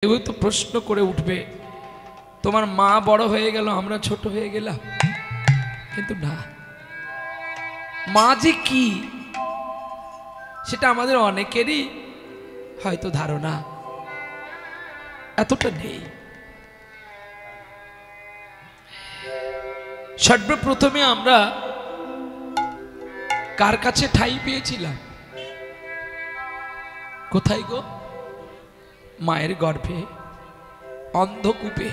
কেউ তো প্রশ্ন করে উঠবে, তোমার মা বড় হয়ে গেল, আমরা ছোট হয়ে গেলাম। কিন্তু না, মা যে কি সেটা আমাদের অনেকেরই হয়তো ধারণা এতটা নেই। সর্বপ্রথমে আমরা কার কাছে ঠাঁই পেয়েছিলাম? কোথায় গো? মায়ের গর্ভে, অন্ধকূপে।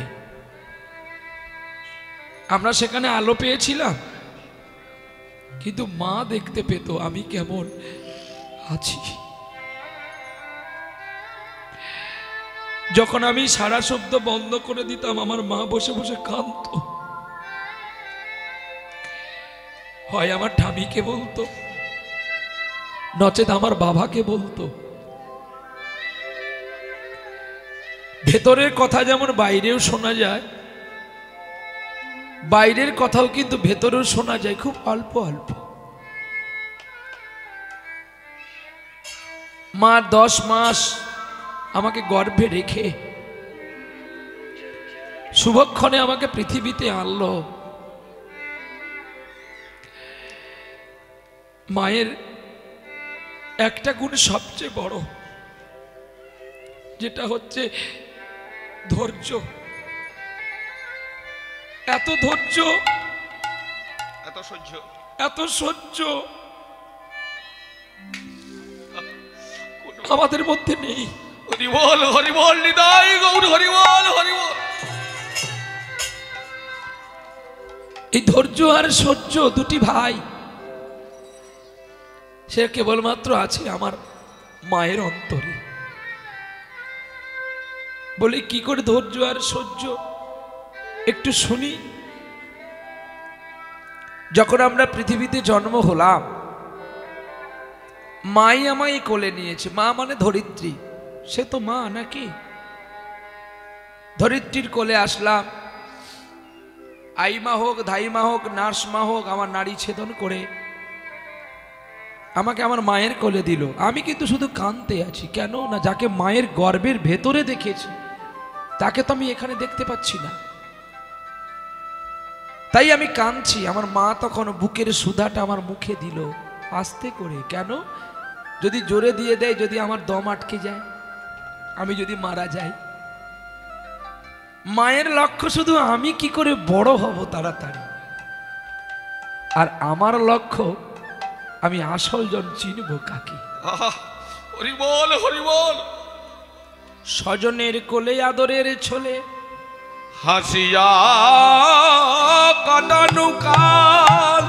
আমরা সেখানে আলো পেয়েছিলাম, কিন্তু মা দেখতে পেত আমি কেমন আছি। যখন আমি সারা শব্দ বন্ধ করে দিতাম, আমার মা বসে বসে কাঁদত। হয় আমার ঠামিকে বলতো, নচেত আমার বাবাকে বলতো। ভেতরের কথা যেমন বাইরেও শোনা যায়, বাইরের কথাও কিন্তু ভেতরেও শোনা যায়, খুব অল্প অল্প। মা 10 মাস আমাকে গর্ভে রেখে শুভক্ষণে আমাকে পৃথিবীতে আনলো। মায়ের একটা গুণ সবচেয়ে বড়, যেটা হচ্ছে ধৈর্য। এত ধৈর্য, এত সহ্য, এত সহ্য আমাদের মধ্যে নেই। হরিবল হরিবল, নিতাই গৌর হরিবল হরিবল। এই ধৈর্য আর সহ্য দুটি ভাই, সে কেবলমাত্র আছে আমার মায়ের অন্তরে। বলি কি করে ধৈর্য আর সহ্য একটু শুনি। যখন আমরা পৃথিবীতে জন্ম হলাম, মাই আমায় কোলে নিয়েছে। মা মানে ধরিত্রী, সে তো মা নাকি? ধরিত্রীর কোলে আসলাম। আইমা হোক, ধাইমা হোক, নার্স মা হোক, আমার নাড়ি ছেদন করে আমাকে আমার মায়ের কোলে দিল। আমি কিন্তু শুধু কাঁদতে আছি। কেন না, যাকে মায়ের গর্ভের ভেতরে দেখেছি তাকে তো আমি এখানে দেখতে পাচ্ছি না, তাই আমি কাঁদছি। আমার মা তখন বুকের সুধাটা আমার মুখে দিল আস্তে করে। কেন? যদি জোরে দিয়ে দেয়, যদি আমার দম আটকে যায়, আমি যদি মারা যাই। মায়ের লক্ষ্য শুধু আমি কি করে বড় হব তাড়াতাড়ি, আর আমার লক্ষ্য আমি আসল জন চিনব কাকে। হরিবল হরিবল। স্বজনের কোলে আদরের ছোলে হাসিয়া কাটানো কাল,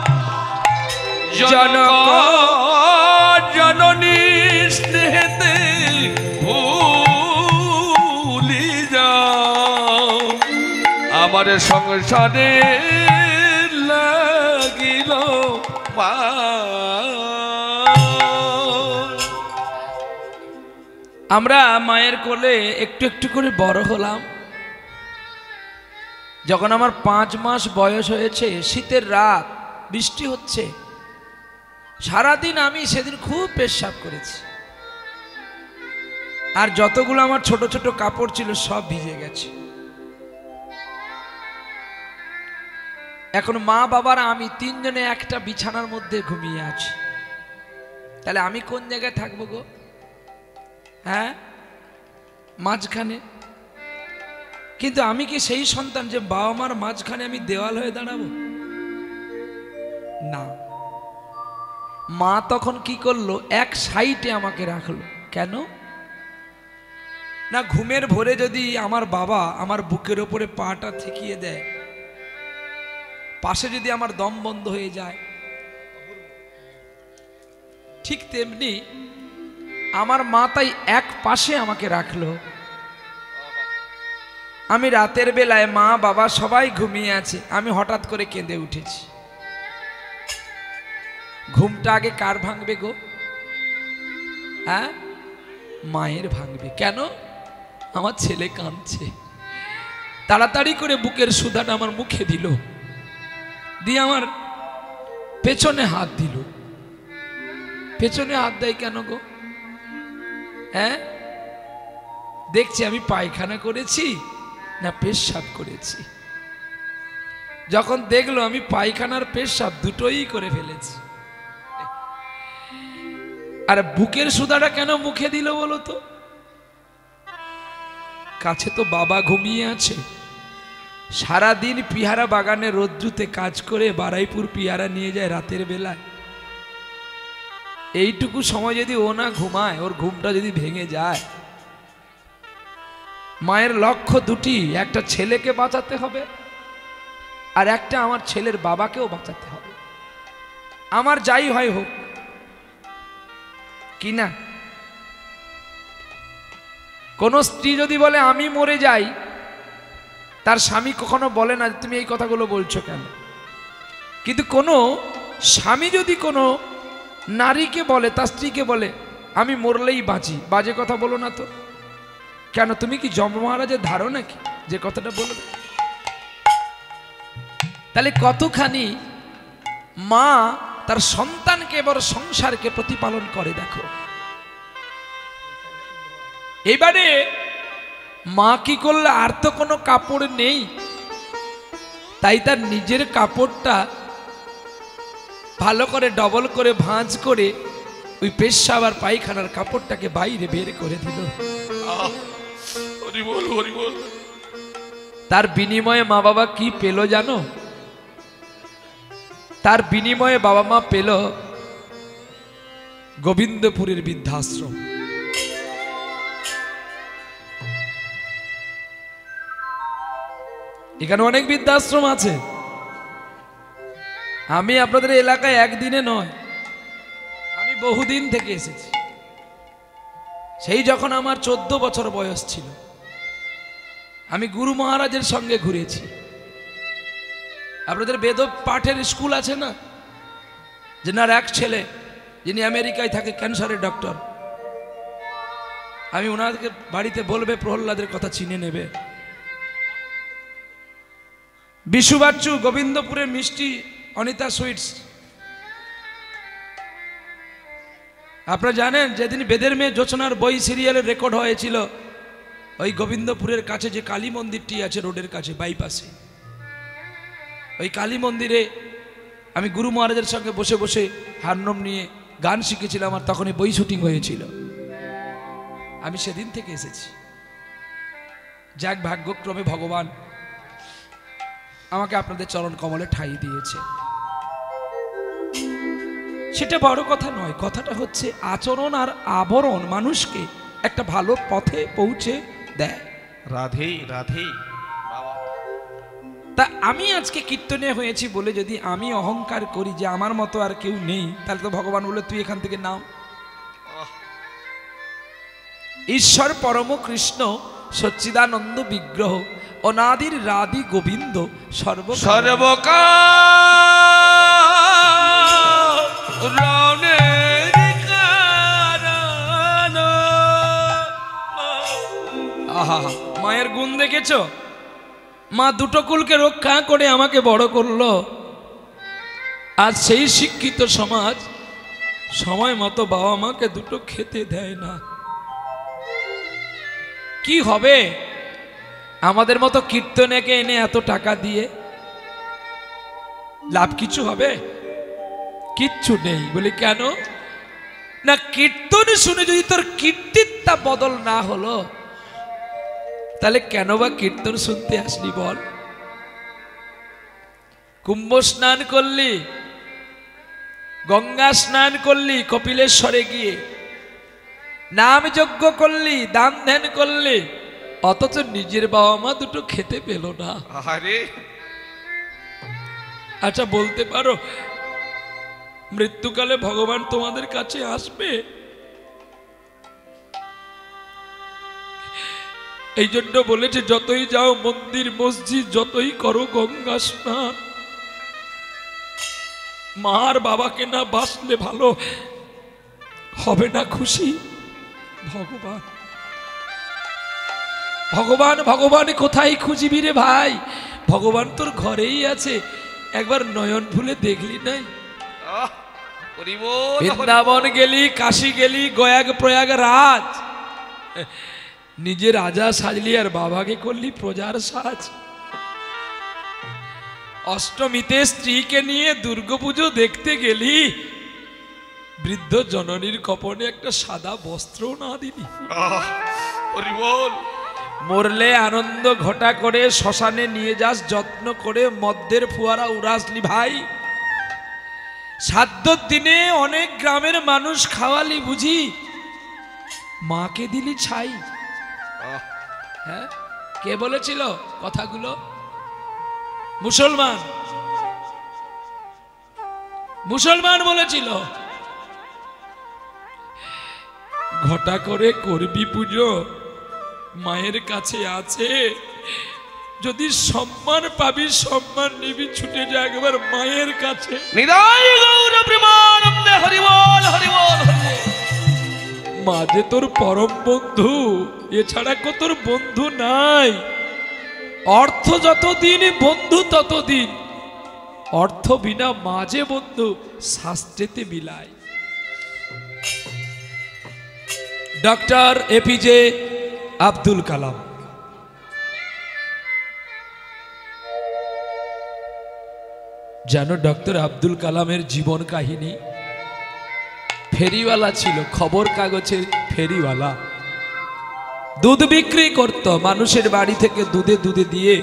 জনক জননী স্নেহেতে ভুলি যাও, আমার সংসারে লাগিল মা। আমরা মায়ের কোলে একটু একটু করে বড় হলাম। যখন আমার 5 মাস বয়স হয়েছে, শীতের রাত, বৃষ্টি হচ্ছে, সারাদিন আমি সেদিন খুব পেশাব করেছি। আর যতগুলো আমার ছোট ছোট কাপড় ছিল সব ভিজে গেছে। এখন মা বাবার আমি 3 জনে একটা বিছানার মধ্যে ঘুমিয়ে আছি। তাহলে আমি কোন জায়গায় থাকবো গো? হ্যাঁ, মাঝখানে। কিন্তু আমি কি সেই সন্তান যে বাবা মার মাঝখানে আমি দেওয়াল হয়ে দাঁড়াবো? না, মা তখন কি করলো, এক সাইডে আমাকে রাখলো। কেন না, ঘুমের ভোরে যদি আমার বাবা আমার বুকের ওপরে পাটা ঠেকিয়ে দেয়, পাশে যদি আমার দম বন্ধ হয়ে যায়, ঠিক তেমনি আমার মা তাই এক পাশে আমাকে রাখলো। আমি রাতের বেলায়, মা বাবা সবাই ঘুমিয়ে আছে, আমি হঠাৎ করে কেঁদে উঠেছি। ঘুমটা আগে কার ভাঙবে গো? হ্যাঁ, মায়ের ভাঙবে। কেন? আমার ছেলে কাঁদছে। তাড়াতাড়ি করে বুকের সুধাটা আমার মুখে দিল, দিয়ে আমার পেছনে হাত দিল। পেছনে হাত দেয় কেন গো? হ্যাঁ, দেখছি আমি পায়খানা করেছি না পেশাব করেছি। যখন দেখলো আমি পায়খানার পেশাব দুটোই করে ফেলেছি, আর বুকের সুদাটা কেন মুখে দিল বলো তো? কাছে তো বাবা ঘুমিয়ে আছে, সারাদিন পিয়ারা বাগানে রোদ্রুতে কাজ করে বারাইপুর পিয়ারা নিয়ে যায় রাতের বেলায়। এইটুকু সময় যদি ও না ঘুমায়, ওর ঘুমটা যদি ভেঙে যায়, মায়ের লক্ষ্য দুটি, একটা ছেলেকে বাঁচাতে হবে আর একটা আমার ছেলের বাবাকেও বাঁচাতে হবে, আমার যাই হয় হোক কি না। কোন স্ত্রী যদি বলে আমি মরে যাই, তার স্বামী কখনো বলে না তুমি এই কথাগুলো বলছো কেন। কিন্তু কোনো স্বামী যদি কোনো নারীকে বলে, তার স্ত্রীকে বলে আমি মরলেই বাঁচি, বাজে কথা বলো না তো। কেন, তুমি কি যম মহারাজের ধারো নাকি যে কথাটা বলবে? তাহলে কতখানি মা তার সন্তানকে এবার সংসারকে প্রতিপালন করে দেখো। এবারে মা কি করলে, আর তো কোনো কাপড় নেই, তাই তার নিজের কাপড়টা ভালো করে ডবল করে ভাঁজ করে ওই পেশাব আর পায়খানার কাপড়টাকে বাইরে বের করে দিল। তার বিনিময়ে মা বাবা কি পেল জানো? তার বিনিময়ে বাবা মা পেল গোবিন্দপুরের বৃদ্ধাশ্রম। এখানে অনেক বৃদ্ধাশ্রম আছে। আমি আপনাদের এলাকায় একদিনে নয়, আমি বহুদিন থেকে এসেছি। সেই যখন আমার 14 বছর বয়স ছিল, আমি গুরু মহারাজের সঙ্গে ঘুরেছি। আপনাদের বেদ পাঠের স্কুল আছে না, যেনার এক ছেলে যিনি আমেরিকায় থাকে, ক্যান্সারের ডক্টর, আমি ওনাদেরকে বাড়িতে বলবে প্রহ্লাদের কথা চিনে নেবে। বিশু বাচ্চু, গোবিন্দপুরের মিষ্টি, অনিতা সুইটস। আপনারা জানেন যেদিন বেদের মেয়ে জোছনার বই সিরিয়ালের রেকর্ড হয়েছিল, ওই গোবিন্দপুরের কাছে যে কালী মন্দিরটি আছে রোডের কাছে বাইপাসে, ওই কালী মন্দিরে আমি গুরু মহারাজের সঙ্গে বসে বসে হারমোনিয়াম নিয়ে গান শিখেছিলাম, আর তখনই বই শুটিং হয়েছিল। আমি সেদিন থেকে এসেছি। যাক, ভাগ্যক্রমে ভগবান আমাকে আপনাদের চরণ কমলে ঠাঁই দিয়েছে, সেটা বড় কথা নয়। কথাটা হচ্ছে আচরণ আর আবরণ মানুষকে একটা ভালো পথে পৌঁছে দেয়। রাধে রাধে। তা আমি আজকে কীর্তনে হয়েছি বলে যদি আমি অহংকার করি যে আমার মতো আর কেউ নেই, তাহলে তো ভগবান বলে তুই এখান থেকে নাও। ঈশ্বর পরম কৃষ্ণ সচ্চিদানন্দ বিগ্রহ, অনাদির রাধি গোবিন্দ আহা, মায়ের গুণ দেখেছ? মা দুটো কুলকে রক্ষা করে আমাকে বড় করলো। আজ সেই শিক্ষিত সমাজ সময় মতো বাবা মাকে দুটো খেতে দেয় না। কি হবে আমাদের মতো কীর্তনেকে এনে এত টাকা দিয়ে? লাভ কিছু হবে? কিচ্ছু নেই। বলি কেন না, কীর্তন শুনে যদি তোর কীর্তিটা বদল না হলো, তাহলে কেন বা কীর্তন শুনতে আসলি বল? কুম্ভ স্নান করলি, গঙ্গা স্নান করলি কপিলেশ্বরে গিয়ে, নাম যজ্ঞ করলি, দান ধ্যান করলি, অথচ নিজের বাবা মা দুটো খেতে পেল না। আচ্ছা বলতে পারো মৃত্যুকালে ভগবান তোমাদের কাছে আসবে? এই জন্য বলেছে যতই যাও মন্দির মসজিদ, যতই করো গঙ্গা স্নান, মার বাবাকে না বাসলে ভালো হবে না খুশি? ভগবান ভগবান ভগবান কোথায় খুঁজিবি রে ভাই? ভগবান তোর ঘরেই আছে, একবার নয়ন ভুলে দেখলি নাই? বৃন্দাবন গেলি, কাশী গেলি, গয়াগ প্রয়াগ রাজ, নিজে রাজা সাজলি আর বাবাকে করলি প্রজার সাজ। অষ্টমীতে স্ত্রীকে নিয়ে দুর্গাপুজো দেখতে গেলি, বৃদ্ধ জননীর কপনে একটা সাদা বস্ত্র না দিলি। হরি বল। মরলে আনন্দ ঘটা করে শ্মশানে নিয়ে যাস যত্ন করে, মদ্যের ফুয়ারা উড়াসলি ভাই। শ্রাদ্ধর দিনে অনেক গ্রামের মানুষ খাওয়ালি বুঝি, মাকে দিলি ছাই। হ্যাঁ, কে বলেছিল কথাগুলো? মুসলমান বলেছিল। ঘটা করে করবি পুজো, মায়ের কাছে আছে, যদি সম্মান পাবি সম্মান নিবি, ছুটে যা একবার মায়ের কাছে। নিদাই গৌর প্রেমানন্দে হরি বল হরি বল। মা যে তোর পরম বন্ধু, এছাড়া কো তোর বন্ধু নাই। অর্থ যতদিন বন্ধু ততদিন, অর্থ বিনা মা যে বন্ধু শাস্ত্রেতে বিলায়। Doctor APJ Abdul Kalam. জানো ডক্টর আব্দুল কালামের জীবন কাহিনী? ফেরিওয়ালা ছিল, খবর কাগজের ফেরিওয়ালা। দুধ বিক্রি করত মানুষের বাড়ি থেকে দুধে দিয়ে,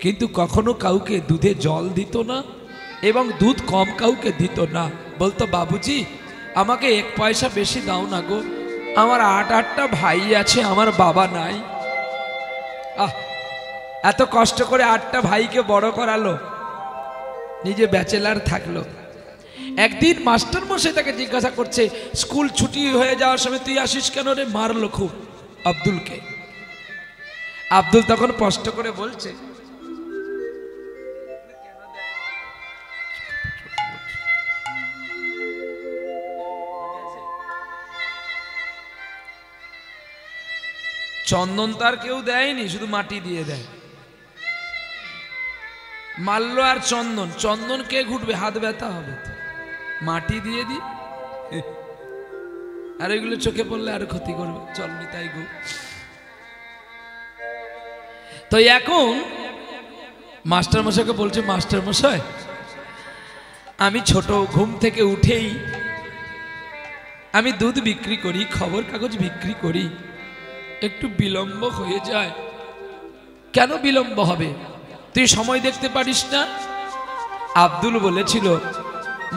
কিন্তু কখনো কাউকে দুধে জল দিত না এবং দুধ কম কাউকে দিত না। বলতো, বাবুজি আমাকে 1 পয়সা বেশি দাও না গো, আমার 8টা ভাই আছে, আমার বাবা নাই। এত কষ্ট করে 8টা ভাইকে বড় করালো, নিজে ব্যাচেলার থাকলো। একদিন মাস্টার মশাই তাকে জিজ্ঞাসা করছে, স্কুল ছুটি হয়ে যাওয়ার সময় তুই আসিস কেন রে? মারলো খুব আব্দুলকে। আব্দুল তখন কষ্ট করে বলছে, চন্দন তার কেউ দেয়নি, শুধু মাটি দিয়ে দেয়। মারলো আর চন্দন কে ঘুটবে? হাত ব্যথা হবে, মাটি দিয়ে দি। আর এগুলো চোখে পড়লে আরো ক্ষতি করবে, চলনি তাই গো। তো এখন মাস্টার মশাইকে বলছে, মাস্টার মশাই আমি ছোট, ঘুম থেকে উঠেই আমি দুধ বিক্রি করি, খবর কাগজ বিক্রি করি, একটু বিলম্ব হয়ে যায়। কেন বিলম্ব হবে? তুই সময় দেখতে পারিস না? আব্দুল বলেছিল,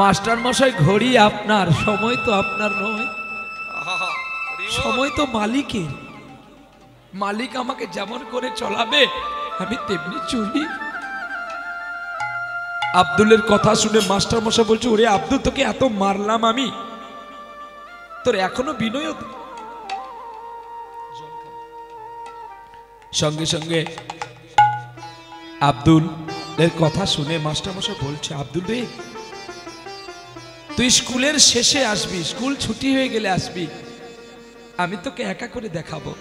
মাস্টার মশাই ঘড়ি আপনার, সময় তো আপনার নয়, সময় তো মালিকের। মালিক আমাকে যেমন করে চলাবে আমি তেমনি চলি। আব্দুলের কথা শুনে মাস্টার মশাই বলছে, ওরে আব্দুল তোকে এত মারলাম আমি, তোর এখনো বিনয়। সঙ্গে সঙ্গে আব্দুল এর কথা শুনে মাস্টার মশাই বলছে, আব্দুল রে তুই স্কুলের শেষে আসবি, স্কুল ছুটি হয়ে গেলে আসবি, আমি তোকে একা করে দেখাবো।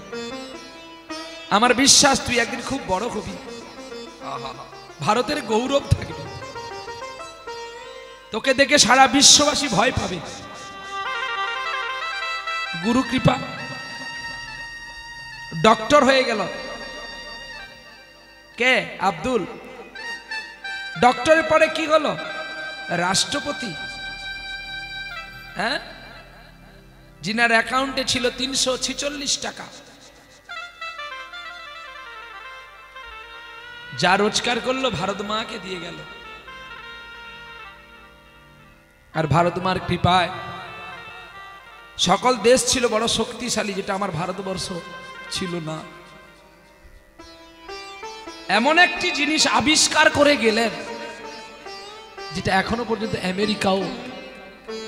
আমার বিশ্বাস তুই একদিন খুব বড় হবি, ভারতের গৌরব থাকবে, তোকে দেখে সারা বিশ্ববাসী ভয় পাবে। গুরু কৃপা, ডক্টর হয়ে গেল। কে? আব্দুল। ডক্টরের পরে কি হলো? রাষ্ট্রপতি। হ্যাঁ, যিনার অ্যাকাউন্টে ছিল 346 টাকা, যা রোজগার করলো ভারত মাকে দিয়ে গেল। আর ভারত মার কৃপায় সকল দেশ ছিল বড় শক্তিশালী, যেটা আমার ভারতবর্ষ ছিল না। এমন একটি জিনিস আবিষ্কার করে গেলেন যেটা এখনো পর্যন্ত আমেরিকাও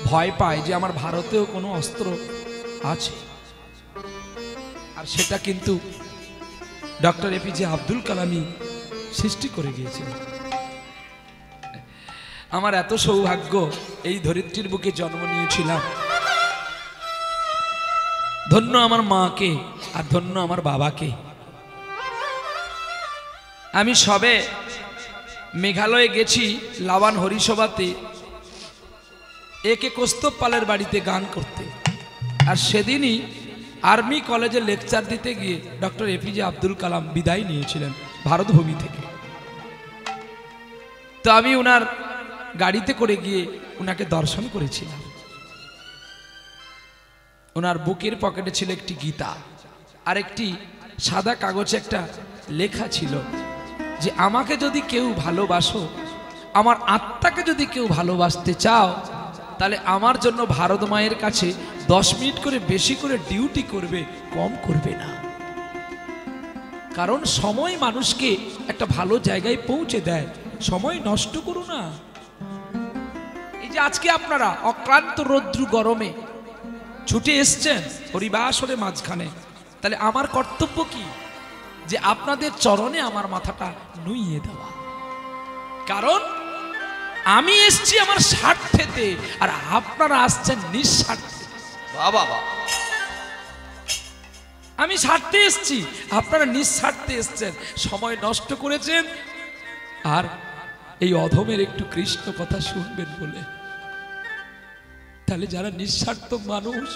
ভয় পায় যে আমার ভারতেও কোনো অস্ত্র আছে। আর সেটা কিন্তু ডক্টর এপিজে আব্দুল কালামই সৃষ্টি করে গিয়েছিলেন। আমার এত সৌভাগ্য, এই ধরিত্রীর বুকে জন্ম নিয়েছিলাম। ধন্য আমার মাকে আর ধন্য আমার বাবাকে। আমি সবে মেঘালয়ে গেছি লাবান হরিসভাতে, একে কৌস্তব পালের বাড়িতে গান করতে। আর সেদিনই আর্মি কলেজে লেকচার দিতে গিয়ে ডক্টর এপিজে আব্দুল কালাম বিদায় নিয়েছিলেন ভারতভূমি থেকে। তো আমি ওনার গাড়িতে করে গিয়ে ওনাকে দর্শন করেছিলাম। ওনার বুকের পকেটে ছিল একটি গীতা, আর একটি সাদা কাগজে একটা লেখা ছিল যে আমাকে যদি কেউ ভালোবাসো, আমার আত্মাকে যদি কেউ ভালোবাসতে চাও, তাহলে আমার জন্য ভারত মায়ের কাছে 10 মিনিট করে বেশি করে ডিউটি করবে, কম করবে না। কারণ সময় মানুষকে একটা ভালো জায়গায় পৌঁছে দেয়, সময় নষ্ট করো না। এই যে আজকে আপনারা অক্লান্ত রৌদ্র গরমে ছুটে এসছেন হরিবাসরের মাঝখানে, তাহলে আমার কর্তব্য কি? যে আপনাদের চরণে আমার মাথাটা নুইয়ে দেওয়া। কারণ আমি এসছি আমার স্বার্থেতে, আর আপনারা আসছেন নিঃস্বার্থে। বাবা, আমি স্বার্থে এসছি, আপনারা নিঃস্বার্থে এসছেন, সময় নষ্ট করেছেন আর এই অধমের একটু কৃষ্ণ কথা শুনবেন বলে। তাহলে যারা নিঃস্বার্থ মানুষ,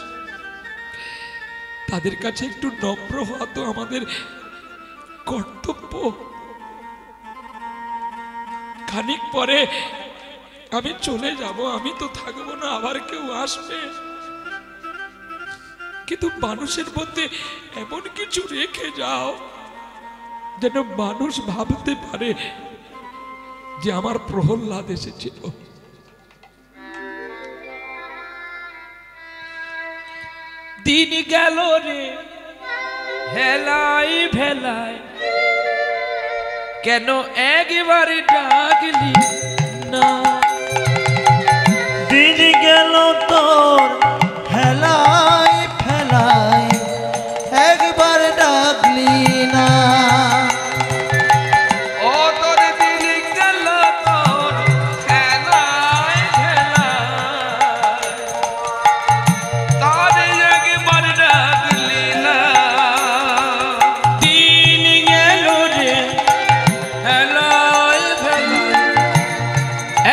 তাদের কাছে একটু নম্র হওয়া তো আমাদের কর্তব্য। খানিক পরে আমি চলে যাব, আমি তো থাকবো না, আবার কেউ আসবে। কিন্তু মানুষের মধ্যে এমন কিছু রেখে যাও যেন মানুষ ভাবতে পারে যে আমার প্রহ্লাদ এসেছিল। দিন গেল রে হেলাই ভেলায়, কেন একবারে ডাকলি না? দিন গেল তোর হেলাই ফেলাই, একবার ডাকলি না। ও তোর দিন গেল তোর হেলাই ভেলায়, তার একবার ডাকলি না। দিন গেল রে হেলাই ভেলায়,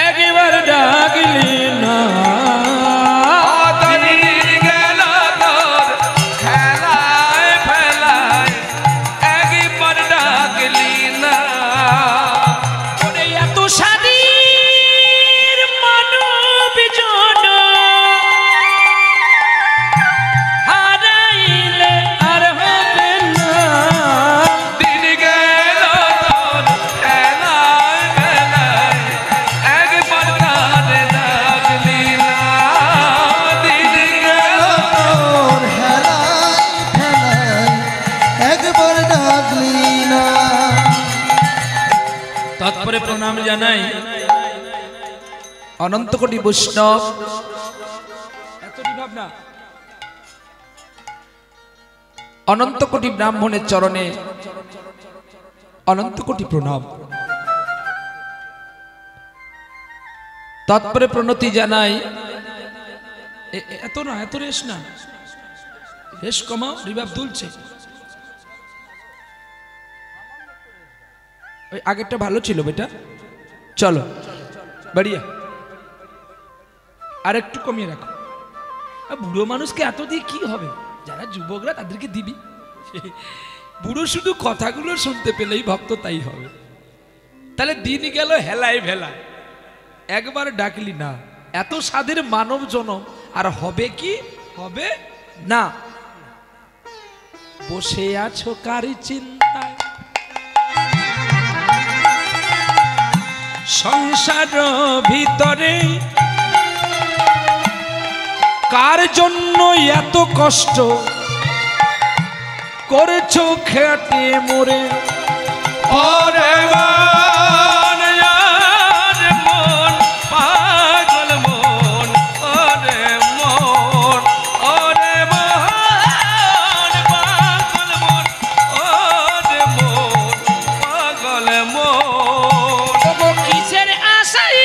একবার ডাকলি না। তারপরে প্রণাম জানাই অনন্ত কোটি বৈষ্ণব, এতটি ভাবনা অনন্ত কোটি ব্রাহ্মণের চরণে অনন্ত কোটি প্রণাম। তারপরে প্রণতি জানাই, এত না, এত রেশ না, রেশ কমাও, রিভাব দুলছে। ওই আগেরটা ভালো ছিল বেটা, চলো বাড়িয়া, আর একটু কমিয়ে রাখো। বুড়ো মানুষকে এত দিয়ে কি হবে? যারা যুবকরা তাদেরকে দিবি। বুড়ো শুধু কথাগুলো শুনতে পেলেই ভক্ত তাই হবে। তাহলে দিন গেল হেলাই ভেলায়, একবার ডাকলি না। এত সাধের মানব জনম আর হবে কি? হবে না। বসে আছো কারি চিন্তায়, সংসার ভিতরে কার জন্য এত কষ্ট করেছো খেটে মরে? ওরে মন, ওরে মন, পাগল মন, ওরে মন, ওরে মন, পাগল মন, ওরে মন, পাগল মন। কিসের আশাই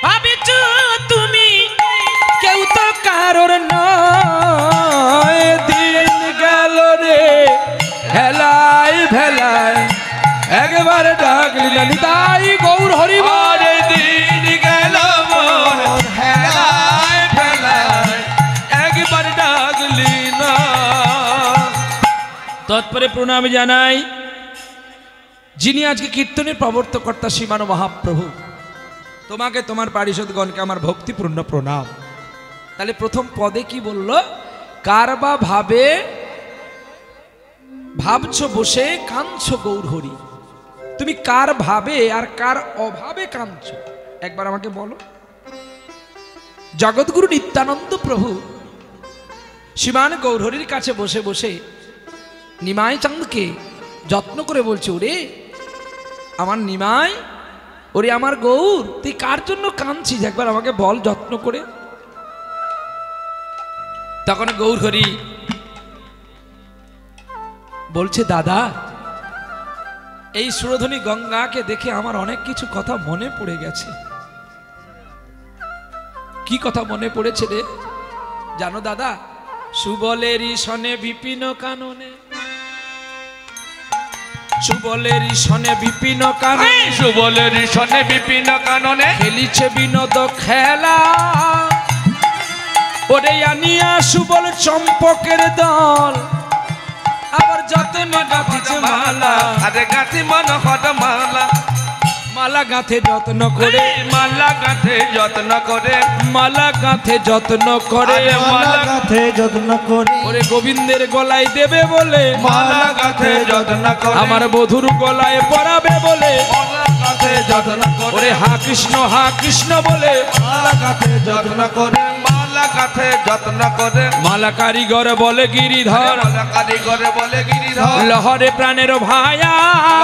ভাবিছ তুমি? কেউ তো কারোর নয়। দিন গেল রে হেলাই ভেলায়, একবার ডাকলি না। নিতাই গৌর হরি বল। দিন গেল মোর হেলায় ভেলায়, একবার ডাকলি না। তৎপরে প্রণাম জানাই যিনি আজকে কীর্তনের প্রবর্তকর্তা শ্রীমান মহাপ্রভু। তোমাকে তোমার পারিষদগণকে আমার ভক্তিপূর্ণ প্রণাম। তাহলে প্রথম পদে কি বলল? কার বা ভাবে ভাবছো বসে কাঁদছো গৌর হরি। তুমি কার ভাবে আর কার অভাবে কাঁদছো একবার আমাকে বলো। জগৎগুরু নিত্যানন্দ প্রভু শ্রীমান গৌরহরির কাছে বসে বসে নিমাই চাঁদকে যত্ন করে বলছে, ওরে আমার নিমাই, ওরে আমার গৌর, তুই কার জন্য কাঁদছিস একবার আমাকে বল যত্ন করে। তখন গৌরহরি বলছে, দাদা এই সুরধনী গঙ্গাকে দেখে আমার অনেক কিছু কথা মনে পড়ে গেছে। কি কথা মনে পড়েছে রে জানো দাদা? সুবলেরই সনে বিপিন কাননে, সুবলেরই সনে বিপিন কাননে, সুবলেরই সনে বিপিন কাননে খেলিছে বিনোদ খেলা। ওরে আনিয়া সুবল চম্পকের দল, আবার যতনে গাঁথিছে মালা। আরে গাঁথি মন হট মালা, মালা গাঁথে যত্ন করে, মালা গাঁথে যত্ন করে, মালা গাঁথে যত্ন করে, মালা গাঁথে যত্ন করে, ওরে গোবিন্দের গলায় দেবে বলে, মালা গাঁথে যত্ন করে, আমার বধুর গলায় পরাবে বলে, মালা গাঁথে যত্ন করে, ওরে হা কৃষ্ণ বলে, মালা গাঁথে যত্ন করে, মালা গাঁথে যত্ন করে, মালা কারিগর বলে গিরিধর, মালা কারিগরে বলে গিরিধর, লহরে প্রাণের ভায়া,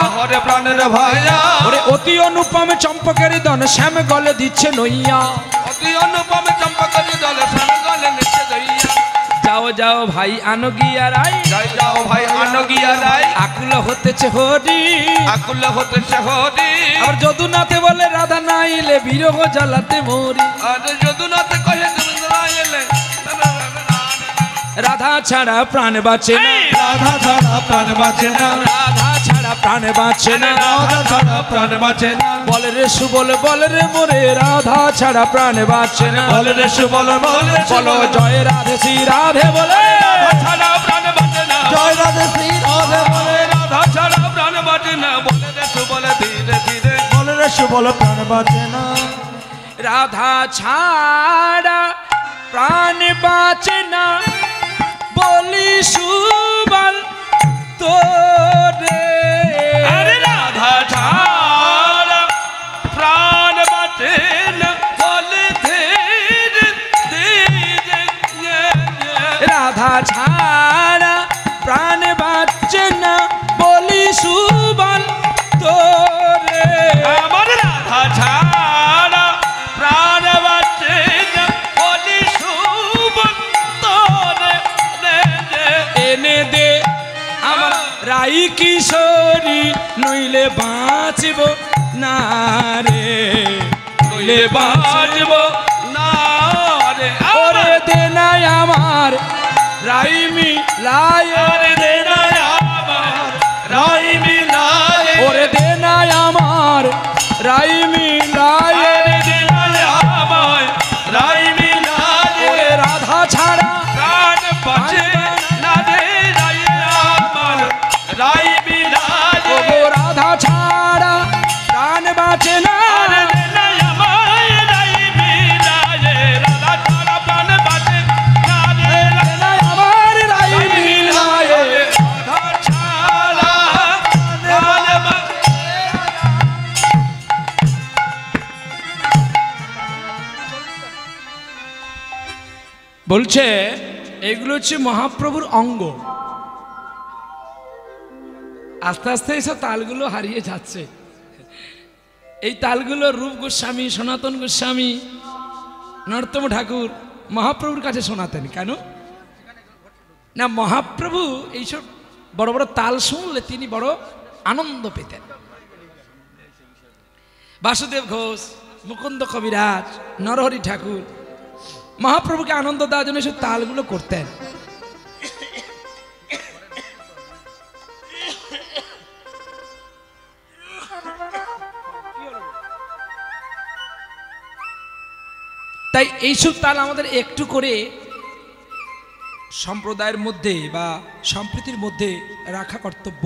লহরে প্রাণের ভাইয়া, ওরে অতি অনুপম চম্পকের দন শ্যাম গলে দিচ্ছে নইয়া। অতি অনুপমে চম্পকের দলে শ্যাম গলে নিচে দইয়া। যাও যাও ভাই আনো গিয়া রাই, যাই যাও ভাই আনো গিয়া রাই, আকুল হতেছে হরি, আকুল হতেছে হরি, আর যদুনাথে বলে রাধা নাইলে বিরহ জ্বালাতে মরি। আর যদুনাথে কহে তুমি এলে, রাধা ছাড়া প্রাণ বাঁচে না, রাধা ছাড়া প্রাণ বাঁচে না, রাধা ছাড়া প্রাণ বাঁচে না, রাধা ছাড়া প্রাণ বাঁচে না, বলে রে সুবল বলে রে মোরে, রাধা ছাড়া প্রাণ বাঁচে না। বলে রে সুবল বলে বলো জয় রাধে শ্রী রাধে বলে, রাধা ছাড়া প্রাণ বাঁচে না, জয় রাধে শ্রী রাধে বলে, রাধা ছাড়া প্রাণ বাঁচে না, বলে রে সুবলে ধীরে ধীরে, বলে রে সুবল প্রাণ বাঁচে না, রাধা ছাড়া প্রাণ বাঁচে না, বলি সুবল তোরে। আরে রাধা ছাড়া প্রাণ বাঁচে না, বলে ধীরে ধীরে, রাধা ছাড়া প্রাণ বাঁচে না, বলি সুবল তোরে। আমার রাধা ছাড়া প্রাণ বাঁচে না, বলি সুবল তোরে, এনে দে আমার রাই কিশোরী, নইলে বাঁচব না রে, নইলে বাঁচব না রে, ওরে দে নাই আমার রাই মিলায়, আরে দে না আমার রাই মিলায়ে, ওরে দে নাই আমার রাই মিলায়, আরে দে না আমার রাই মিলায়ে, ওরে রাধা ছাড়া প্রাণ বাঁচে না রে রাই আমার রাই মিলায়ে, ও রাধা ছাড়া প্রাণ বাঁচে না, আরে দে না আমার রাই মিলায়ে, রাধা ছাড়া প্রাণ বাঁচে না রে, দে নাই আমার রাই মিলায়। রাধা ছাড়া প্রাণ বাঁচে। বলছে এগুলো হচ্ছে মহাপ্রভুর অঙ্গ। আস্তে আস্তে এইসব তালগুলো হারিয়ে যাচ্ছে। এই তালগুলো রূপ গোস্বামী, সনাতন গোস্বামী, নরোত্তম ঠাকুর মহাপ্রভুর কাছে শোনাতেন। কেন না, মহাপ্রভু এইসব বড় বড় তাল শুনলে তিনি বড় আনন্দ পেতেন। বাসুদেব ঘোষ, মুকুন্দ কবিরাজ, নরহরি ঠাকুর মহাপ্রভুকে আনন্দ দেওয়ার জন্য এসব তালগুলো করতেন। তাই এইসব তাল আমাদের একটু করে সম্প্রদায়ের মধ্যে বা সম্প্রীতির মধ্যে রাখা কর্তব্য।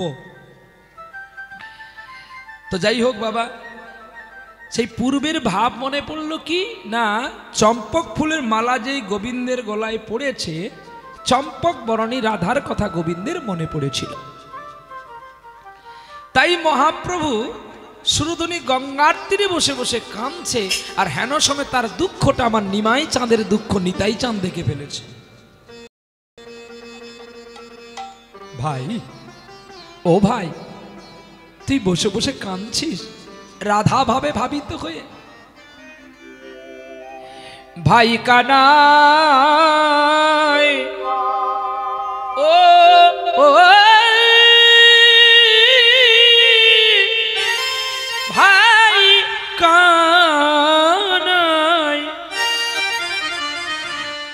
তো যাই হোক বাবা, সেই পূর্বের ভাব মনে পড়ল কি না, চম্পক ফুলের মালা যেই গোবিন্দের গলায় পড়েছে, চম্পক বরণী রাধার কথা গোবিন্দের মনে পড়েছিল। তাই মহাপ্রভু সুরধনী গঙ্গার তীরে বসে বসে কাঁদছে, আর হেন সময় তার দুঃখটা আমার নিমাই চাঁদের দুঃখ নিতাই চাঁদ দেখে ফেলেছে। ভাই, ও ভাই, তুই বসে বসে কাঁদছিস রাধা ভাবে ভাবিত হয়ে? ভাই কানাই, ও ও ভাই কানাই,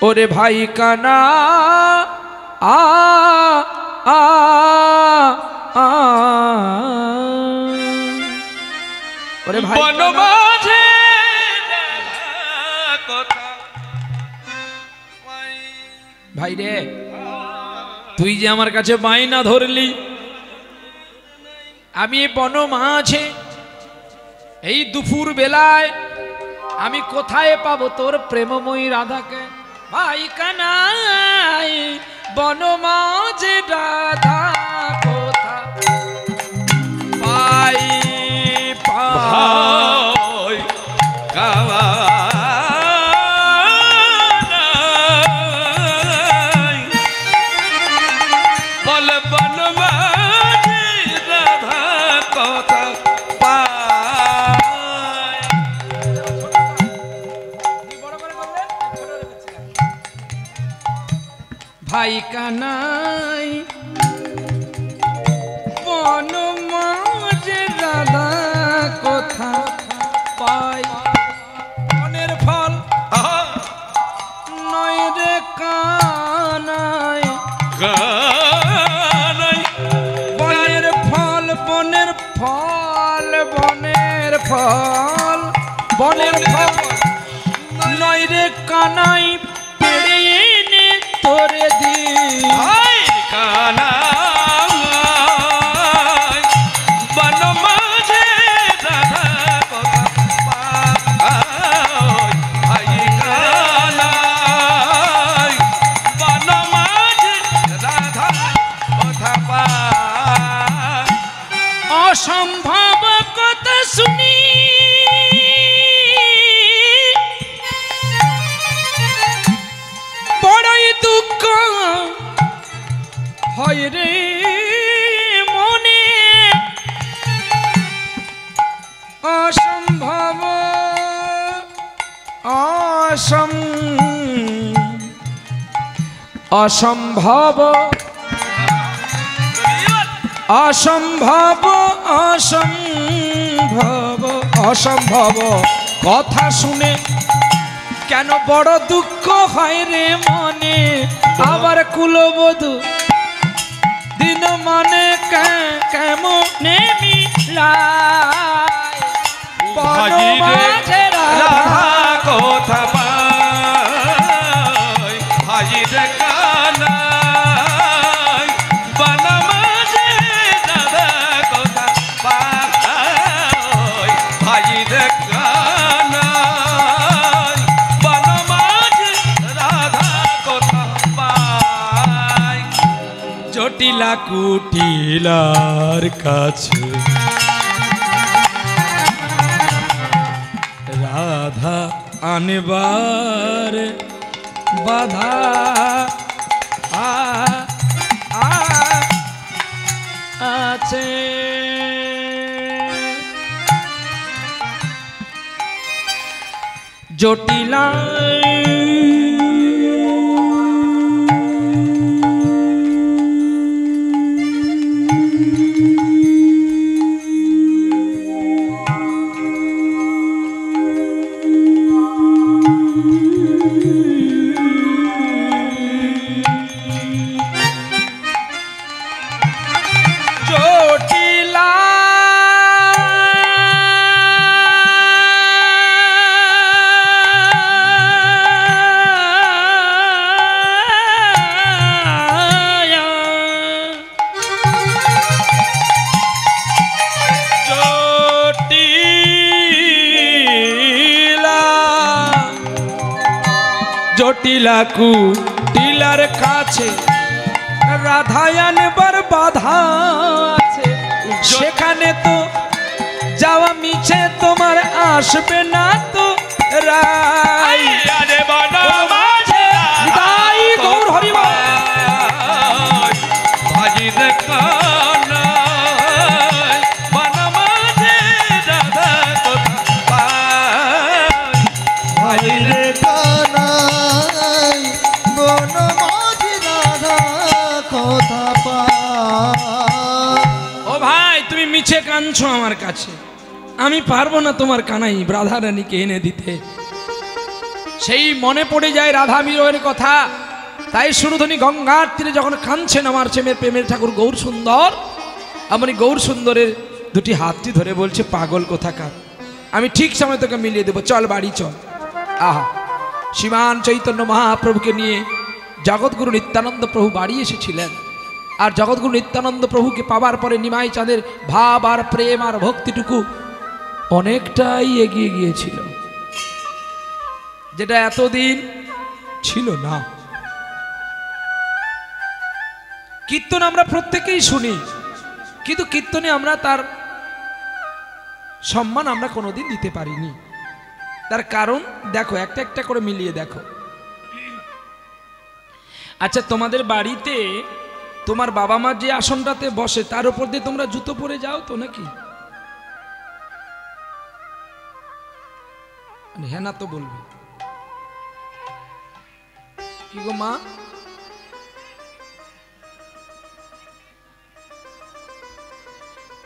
ওরে ভাই কানা, আ আ আ ওরে ভাই বনমাঝে কথা। ভাই রে, তুই যে আমার কাছে বায়না ধরলি, আমি বন মাঝে এই দুপুর বেলায় আমি কোথায় পাবো তোর প্রেমময়ী রাধাকে? ভাই কানাই, বন মাঝে রাধা কোথা পাই ভাই কানাই, বল বনমাঝে রাধা কথা পাই। ভাই কানাই, বন মাঝে রাধা কোথা পাই? বনের ফল নয় রে কানাই, কানাই, বনের ফল, বনের ফল, বনের ফল, বনের ফল নয় রে কানাই, পেড়ে এনে তোরে দি। ভাই কানাই, বনমাঝে রাধা কথা পাই। ভাই কানাই, বনমাঝে রাধা কথা পাই। অসম্ভব কথা শুনি বড়ই দুঃখ হয় রে মনে, অসম্ভব অসম্ভব অসম্ভব অসম্ভব অসম্ভব কথা শুনে কেন বড় দুঃখ হয় রে মনে? আবার কুলবধূ দিন মানে কেমনে মিলায়, বন মাঝে রাধা কথা পাই। ভাই কানাই, বনমাঝে রাধা কথা পাই। ভাই কানাই, বনমাঝে রাধা কথা পাই। জটিলা কুটিলার কাছে রাধা আনবার বাধা আছে। জটিলা টিলাকু টিলার কাছে রাধায়ানবার বাধা আছে, সেখানে তো যাওয়া মিছে তোমার আসবে না তো রাই। আরে বন মাঝে নিতাই গৌর হরি বল। ভাজিন কানাই বন মাঝে রাধা কোথা পাই। ভাইরে কানাই বন মাঝি রাধা কথা পায়। ও ভাই, তুমি মিছে কাঁদছো আমার কাছে, আমি পারবো না তোমার কানাই রাধা রানীকে এনে দিতে। সেই মনে পড়ে যায় রাধা মিরয়ের কথা, তাই সুরধনী গঙ্গার তীরে যখন কাঁদছেন আমার চেমের প্রেমের ঠাকুর গৌর সুন্দর, আমার এই গৌর সুন্দরের দুটি হাতটি ধরে বলছে, পাগল কোথাকার, আমি ঠিক সময় তোকে মিলিয়ে দেবো, চল বাড়ি চল। আহা, শ্রীমান চৈতন্য মহাপ্রভুকে নিয়ে জগৎগুরু নিত্যানন্দ প্রভু বাড়ি এসেছিলেন। আর জগৎগুরু নিত্যানন্দ প্রভুকে পাবার পরে নিমাই চাঁদের ভাব আর প্রেম আর ভক্তিটুকু অনেকটাই এগিয়ে গিয়েছিল, যেটা এতদিন ছিল না। কীর্তন আমরা প্রত্যেকেই শুনি, কিন্তু কীর্তনে আমরা তার সম্মান আমরা কোনোদিন দিতে পারিনি। তার কারণ দেখো, একটা একটা করে মিলিয়ে দেখো। আচ্ছা, তোমাদের বাড়িতে তোমার বাবা মা যে আসনটাতে বসে তার উপর দিয়ে তোমরা জুতো পরে যাও তো নাকি? হ্যাঁ না তো বলবে কি গো মা?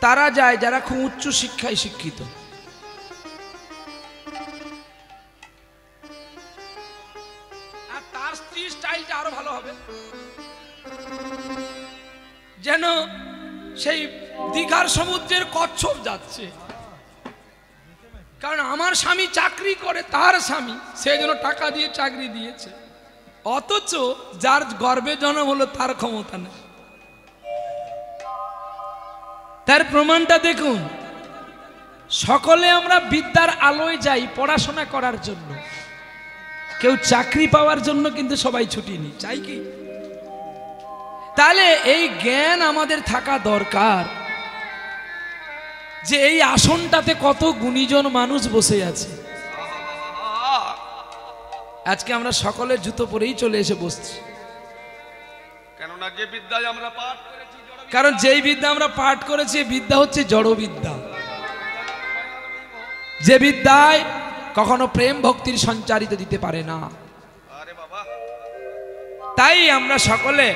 তারা যায় যারা খুব উচ্চ শিক্ষায় শিক্ষিত। আর তার স্ত্রীর স্টাইলটা আরো ভালো হবে, যেন সেই দীঘার সমুদ্রের কচ্ছপ যাচ্ছে। কারণ আমার স্বামী চাকরি করে, তার স্বামী সেই জন্য টাকা দিয়ে চাকরি দিয়েছে, অথচ যার গর্বে জন্ম হলো তার ক্ষমতা নেই। তার প্রমাণটা দেখুন, সকলে আমরা বিদ্যার আলোয় যাই পড়াশোনা করার জন্য, কেউ চাকরি পাওয়ার জন্য কিন্তু সবাই ছুটিনি, চাই কি? তাহলে এই জ্ঞান আমাদের থাকা দরকার যে এই আসনটাতে কত গুণীজন মানুষ বসে আছে। আজকে আমরা সকলে জুতো পরেই চলে এসে বসছি, কেননা যে বিদ্যায় আমরা পাঠ করেছি, কারণ যেই বিদ্যা আমরা পাঠ করেছি বিদ্যা হচ্ছে জড় বিদ্যা, যে বিদ্যায় কখনো প্রেম ভক্তির সঞ্চারিত দিতে পারে না। আরে বাবা, তাই আমরা সকলে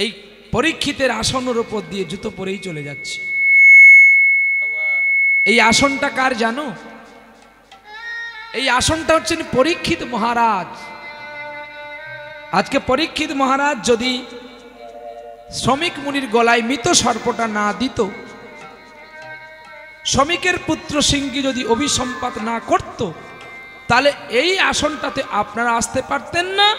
এই পরীক্ষিতের আসনের উপর দিয়ে জুতো পরেই চলে যাচ্ছি। এই আসনটা কার জানো? এই আসনটা হচ্ছেন পরীক্ষিত মহারাজ। আজকে পরীক্ষিত মহারাজ যদি শ্রমিক মুনির গলায় মৃত সর্পটা না দিত, শ্রমিকের পুত্র সিংকে যদি অভিসম্পাত না করত, তাহলে এই আসনটাতে আপনারা আসতে পারতেন না,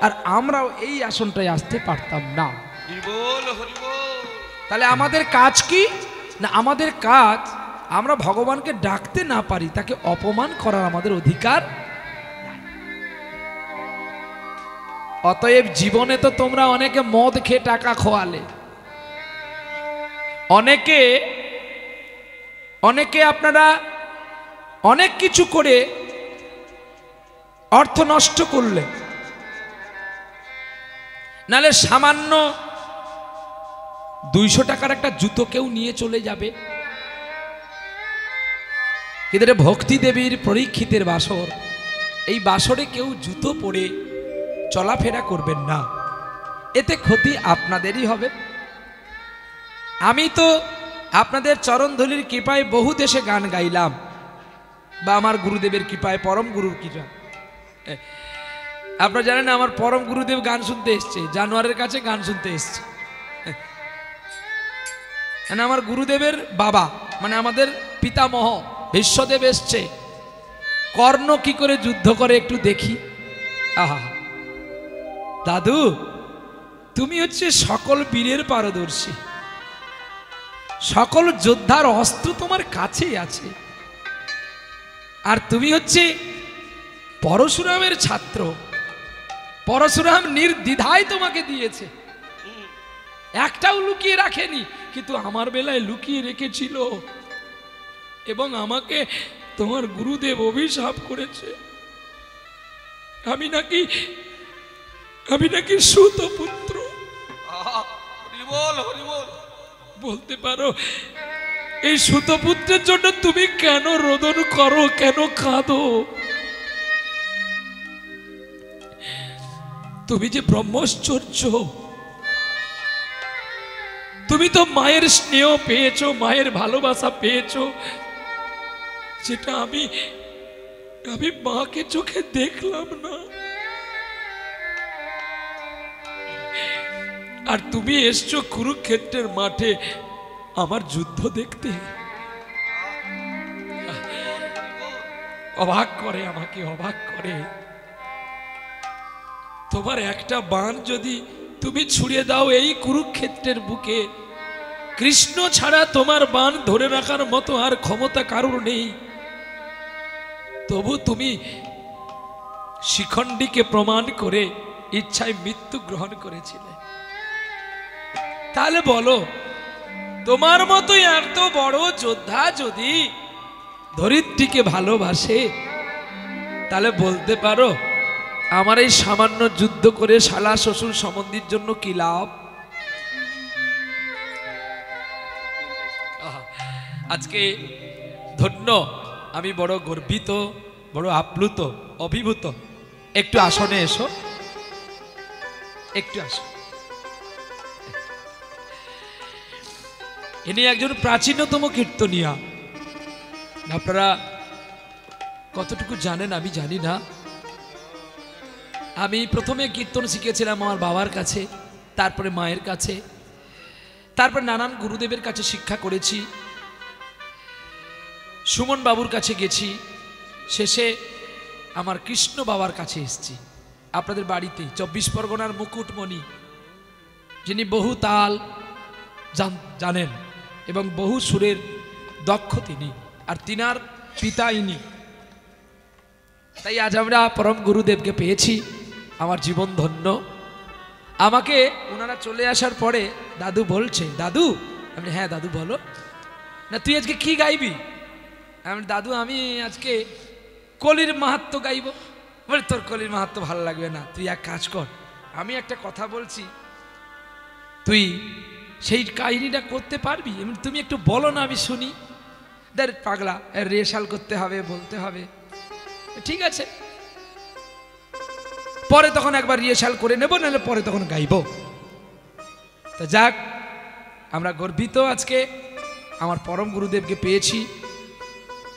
আর আমরাও এই আসনটায় আসতে পারতাম না। হরিবোল হরিবোল। তাহলে আমাদের কাজ কি না? আমাদের কাজ, আমরা ভগবানকে ডাকতে না পারি, তাকে অপমান করার আমাদের অধিকার। অতএব জীবনে তো তোমরা অনেকে মদ খেয়ে টাকা খোয়ালে, অনেকে আপনারা অনেক কিছু করে অর্থ নষ্ট করলে, নালে সামান্য 200 টাকার একটা জুতো কেউ নিয়ে চলে যাবে। কিন্তু ভক্তি দেবীর পরীক্ষিতের বাসর, এই বাসরে কেউ জুতো পরে চলাফেরা করবেন না, এতে ক্ষতি আপনাদেরই হবে। আমি তো আপনাদের চরণধুলির কৃপায় বহু দেশে গান গাইলাম, বা আমার গুরুদেবের কৃপায়, পরম গুরুর কৃপা। আপনারা জানেন আমার পরম গুরুদেব গান শুনতে এসছে, জানোয়ারের কাছে গান শুনতে এসছে। আমার গুরুদেবের বাবা মানে আমাদের পিতামহ বিশ্বদেব এসছে, কর্ণ কি করে যুদ্ধ করে একটু দেখি। আহা দাদু, তুমি হচ্ছে সকল বীরের পারদর্শী, সকল যোদ্ধার অস্ত্র তোমার কাছেই আছে, আর তুমি হচ্ছে পরশুরামের ছাত্র, পরশুরাম নির্দ্বিধায় তোমাকে দিয়েছে, একটাও লুকিয়ে রাখেনি, কিন্তু আমার বেলায় লুকিয়ে রেখেছিল এবং আমাকে তোমার গুরুদেব অভিশাপ করেছে। আমি নাকি সুত পুত্র। বলতে পারো এই সুতপুত্রের জন্য তুমি কেন রোদন করো, কেন কাঁদো? তুমি যে ব্রহ্মচর্য, তুমি তো মায়ের স্নেহ পেয়েছো, মায়ের ভালোবাসা পেয়েছো, যেটা আমি মাকে চোখে দেখলাম না। আর তুমি এসছো কুরুক্ষেত্রের মাঠে আমার যুদ্ধ দেখতে। অবাক করে, আমাকে অবাক করে। তোমার একটা বাণ যদি তুমি ছুড়ে দাও এই কুরুক্ষেত্রের বুকে, কৃষ্ণ ছাড়া তোমার বাণ ধরে রাখার মতো আর ক্ষমতা কারোর নেই। তবু তুমি শিখণ্ডীকে প্রমাণ করে ইচ্ছায় মৃত্যু গ্রহণ করেছিলে। তাহলে বলো, তোমার মতো এত বড় যোদ্ধা যদি ধরিত্রীকে ভালোবাসে, তাহলে বলতে পারো আমার এই সামান্য যুদ্ধ করে শালা শ্বশুর সম্বন্ধীর জন্য কি লাভ? আজকে ধন্য, আমি বড় গর্বিত, বড় আপ্লুত, অভিভূত। একটু আসনে এসো, একটু আসো। ইনি একজন প্রাচীনতম কীর্তনিয়া। আপনারা কতটুকু জানেন আমি জানি না। আমি প্রথমে কীর্তন শিখেছিলাম আমার বাবার কাছে, তারপরে মায়ের কাছে, তারপরে নানান গুরুদেবের কাছে শিক্ষা করেছি। সুমন বাবুর কাছে গেছি, শেষে আমার কৃষ্ণ বাবার কাছে এসেছি, আপনাদের বাড়িতে। 24 পরগনার মুকুটমণি, যিনি বহু তাল জানেন এবং বহু সুরের দক্ষ তিনি, আর তিনার পিতা ইনি। তাই আজ আমরা পরম গুরুদেবকে পেয়েছি, আমার জীবন ধন্য। আমাকে ওনারা চলে আসার পরে দাদু বলছে, দাদু, আমি হ্যাঁ দাদু বলো না, তুই আজকে কি গাইবি? আমি দাদু আমি আজকে কলির মাহাত্ম্য গাইব। বলে তোর কলির মাহাত্ম্য ভালো লাগবে না, তুই এক কাজ কর, আমি একটা কথা বলছি, তুই সেই কাহিনীটা করতে পারবি? তুমি একটু বলো না, আমি শুনি। দেখ পাগলা, রিহার্সাল করতে হবে, বলতে হবে। ঠিক আছে, পরে তখন একবার রিহার্সাল করে নেব, নাহলে পরে তখন গাইব। তা যাক, আমরা গর্বিত আজকে আমার পরম গুরুদেবকে পেয়েছি।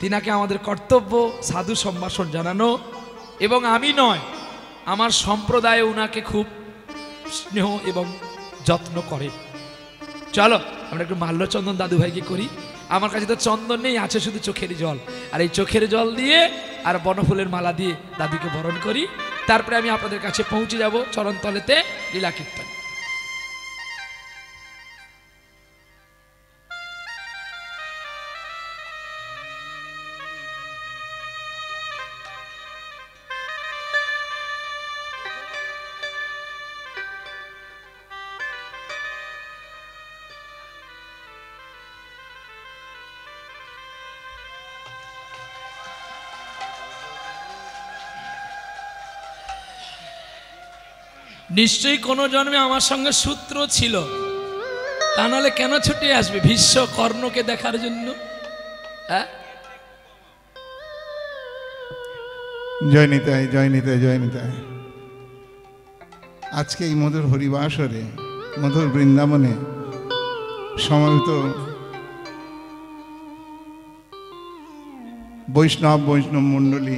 তিনাকে আমাদের কর্তব্য সাধু সম্ভাষণ জানানো, এবং আমি নয়, আমার সম্প্রদায় ওনাকে খুব স্নেহ এবং যত্ন করে। চলো আমরা একটু মাল্যচন্দন দাদু ভাইকে করি। আমার কাছে তো চন্দন নেই, আছে শুধু চোখের জল, আর এই চোখের জল দিয়ে আর বনফুলের মালা দিয়ে দাদুকে বরণ করি। তারপরে আমি আপনাদের কাছে পৌঁছে যাব চরণতলেতে লীলা কীর্তন। নিশ্চয়ই কোনো জন্মে আমার সঙ্গে সূত্র ছিল, তা নাহলে কেন ছুটে আসবে ভীষ্ম কর্ণকে দেখার জন্য? হ্যাঁ, জয় নিতাই, জয় নিতাই, জয় নিতাই। আজকে এই মধুর হরিবাসরে, মধুর বৃন্দাবনে সমবেত বৈষ্ণব মণ্ডলী